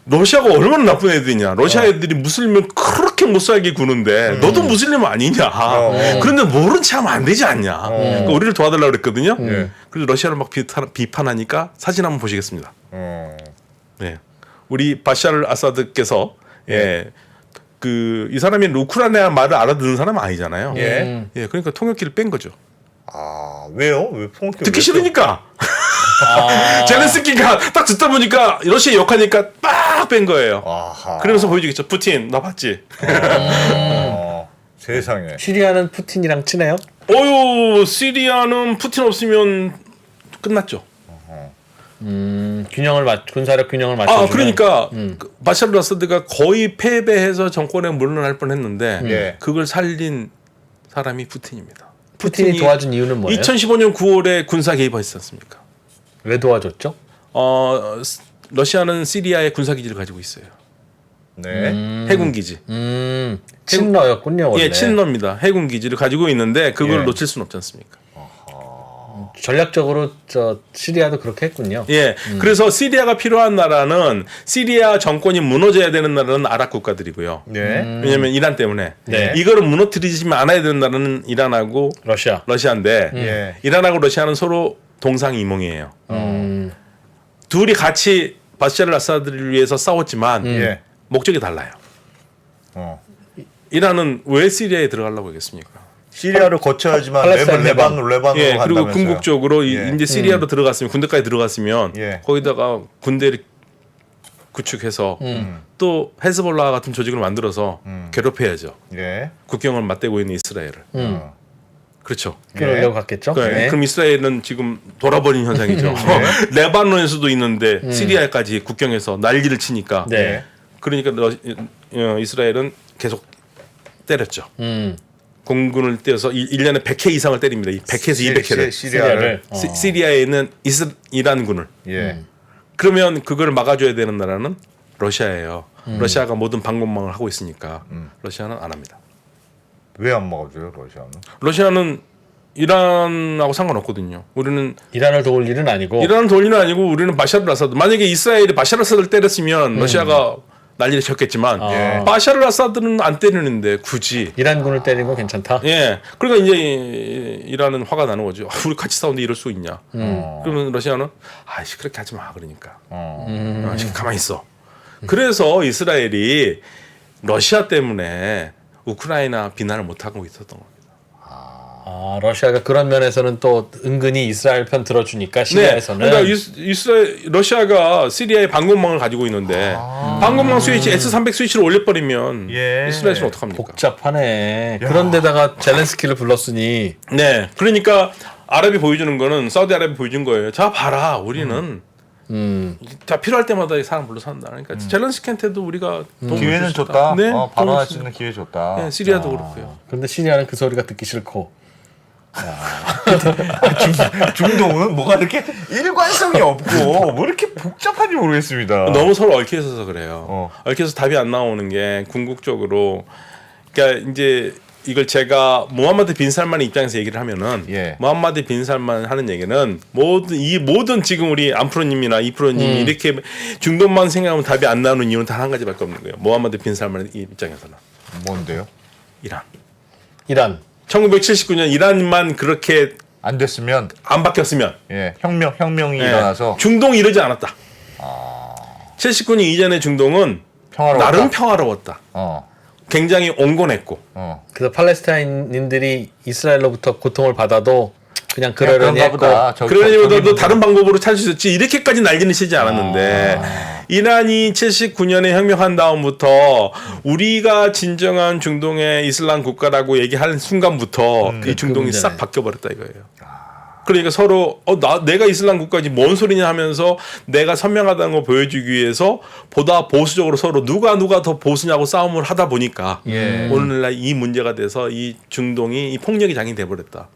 러시아가 얼마나 나쁜 애들이냐. 러시아 애들이 무슬림을 그렇게 못 살게 구는데 너도 무슬림 아니냐. 그런데 모른 체 하면 안 되지 않냐. 그러니까 우리를 도와달라고 그랬거든요. 그래서 러시아를 막 비판하니까 사진 한번 보시겠습니다. 네. 우리 바샤르 아사드께서 이 사람이 우크라이나 말을 알아듣는 사람은 아니잖아요. 예. 예, 그러니까 통역기를 뺀 거죠. 왜요? 왜 통역기를 듣기 왜 싫으니까. 젤렌스키가 딱 듣다 보니까 러시아 욕하니까 빡 뺀 거예요. 아하. 그러면서 보여주겠죠. 푸틴 나 봤지. 세상에. 시리아는 푸틴이랑 친해요? 시리아는 푸틴 없으면 끝났죠. 군사력 균형을 맞춰주면. 그러니까 바샤르 아사드가 거의 패배해서 정권에 물러날 뻔했는데 예. 그걸 살린 사람이 푸틴입니다. 푸틴이 도와준 이유는 뭐예요? 2015년 9월에 군사 개입하지 않습니까? 왜 도와줬죠? 러시아는 시리아에 군사기지를 가지고 있어요. 네. 해군기지. 친러였군요. 원래. 예, 친러입니다. 해군기지를 가지고 있는데 그걸 예. 놓칠 수는 없지 않습니까? 전략적으로 저 시리아도 그렇게 했군요. 예. 그래서 시리아가 필요한 나라는 시리아 정권이 무너져야 되는 나라는 아랍 국가들이고요. 네. 왜냐하면 이란 때문에 네. 이거를 무너뜨리지만 않아야 되는 나라는 이란하고 러시아인데 예. 이란하고 러시아는 서로 동상이몽이에요. 둘이 같이 바샤르 아사드를 위해서 싸웠지만 예. 목적이 달라요. 어. 이란은 왜 시리아에 들어가려고 했겠습니까? 시리아를 거쳐야지만 팔레스타인 레바논으로 예, 그리고 간다면서요. 궁극적으로 예. 이제 시리아로 들어갔으면 군대까지 들어갔으면 예. 거기다가 군대를 구축해서 또 헤즈볼라 같은 조직을 만들어서 괴롭혀야죠. 예. 국경을 맞대고 있는 이스라엘을. 그렇죠. 그러려고 갔겠죠. 그러니까 네. 그럼 이스라엘은 지금 돌아버린 현상이죠. 레바논에서도 있는데 시리아까지 국경에서 난리를 치니까. 네. 그러니까 이스라엘은 계속 때렸죠. 공군을 떼어서 1년에 100회 이상을 때립니다. 100회에서 200회를. 시리아를. 시리아에 있는 이란군을. 예. 그러면 그걸 막아줘야 되는 나라는 러시아예요. 러시아가 모든 방공망을 하고 있으니까 러시아는 안 합니다. 왜 안 막아줘요, 러시아는? 러시아는 이란하고 상관없거든요. 우리는 이란을 도울 일은 아니고. 이란을 돌 일은 아니고 우리는 바샤르 아사드. 만약에 이스라엘이 바샤르 아사드를 때렸으면 러시아가 난리를 쳤겠지만 예. 바샤르 아사드는 안 때리는데 굳이. 이란군을 때리는 건 괜찮다. 예. 그러니까 이제 이란은 화가 나는 거죠. 우리 같이 싸우는데 이럴 수 있냐. 그러면 러시아는 아이씨 그렇게 하지 마 그러니까. 가만히 있어. 그래서 이스라엘이 러시아 때문에 우크라이나 비난을 못 하고 있었던 겁니다. 아, 러시아가 그런 면에서는 또 은근히 이스라엘 편 들어주니까 네. 시리아에서는. 그러니까 러시아가 시리아에 방공망을 가지고 있는데 방공망 스위치 S300 스위치를 올려버리면 예. 이스라엘은 어떡합니까? 복잡하네. 그런데다가 젤렌스키를 불렀으니. 네. 그러니까 아랍이 보여주는 거는 사우디아라비 보여준 거예요. 자 봐라 우리는 다 필요할 때마다 이 사람 불러 산다. 그러니까 젤렌스키한테도 우리가 기회는 줬다. 네. 발언할 수 있는 기회 줬다. 네, 시리아도 그렇고요. 그런데 시리아는 그 소리가 듣기 싫고. 중동은 뭐가 이렇게 일관성이 없고 뭐 이렇게 복잡한지 모르겠습니다. 너무 서로 얽혀 있어서 그래요. 얽혀서 답이 안 나오는 게 궁극적으로 그러니까 이제 이걸 제가 모함마드 빈 살만의 입장에서 얘기를 하면은 예. 모함마드 빈 살만 하는 얘기는 모든 지금 우리 안프로님이나 이프로님이 이렇게 중동만 생각하면 답이 안 나오는 이유는 단 한 가지밖에 없는 거예요. 모함마드 빈 살만의 입장에서는 뭔데요? 이란. 1979년 이란만 그렇게 안 됐으면 안 바뀌었으면 예, 혁명이 일어나서 중동이 이러지 않았다. 79년 이전의 중동은 평화로웠다. 나름 평화로웠다. 굉장히 온건했고. 그래서 팔레스타인인들이 이스라엘로부터 고통을 받아도 그냥 그러려니 그런가 했고. 보다. 그러니보다도 다른 방법으로 찾을 수 있지 이렇게까지 난리는 치지 않았는데 이란이 79년에 혁명한 다음부터 우리가 진정한 중동의 이슬람 국가라고 얘기하는 순간부터 이 중동이 문제네. 싹 바뀌어버렸다 이거예요. 그러니까 서로 내가 이슬람 국가지 뭔 소리냐 하면서 내가 선명하다는 걸 보여주기 위해서 보다 보수적으로 서로 누가 더 보수냐고 싸움을 하다 보니까 오늘날 이 문제가 돼서 이 중동이 이 폭력의 장이 돼버렸다.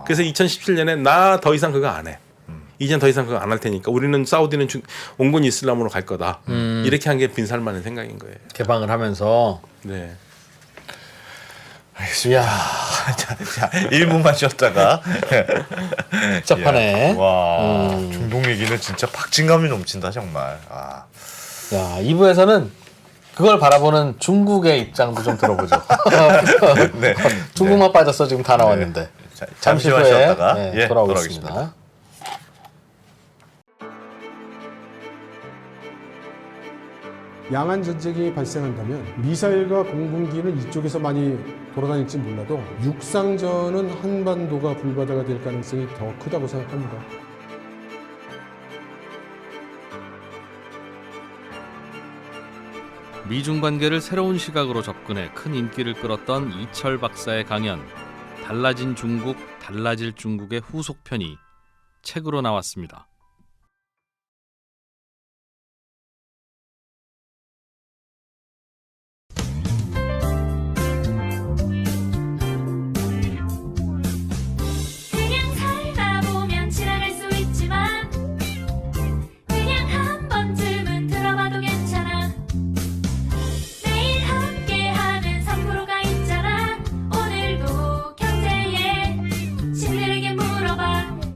그래서 2017년에 나 더 이상 그거 안 해. 이젠 더 이상 그거 안 할 테니까 우리는 사우디는 온건히 이슬람으로 갈 거다. 이렇게 한 게 빈살만의 생각인 거예요. 개방을 하면서. 네. 이야, 자, 1분만 쉬었다가 복잡하네. 와, 중동 얘기는 진짜 박진감이 넘친다 정말. 야, 2부에서는 그걸 바라보는 중국의 입장도 좀 들어보죠. 네. 중국만 빠졌어 지금 다 나왔는데. 잠시 후에 쉬었다가 돌아오겠습니다. 양안 전쟁이 발생한다면 미사일과 공군기는 이쪽에서 많이 돌아다닐지 몰라도 육상전은 한반도가 불바다가 될 가능성이 더 크다고 생각합니다. 미중 관계를 새로운 시각으로 접근해 큰 인기를 끌었던 이철 박사의 강연 달라진 중국, 달라질 중국의 후속편이 책으로 나왔습니다.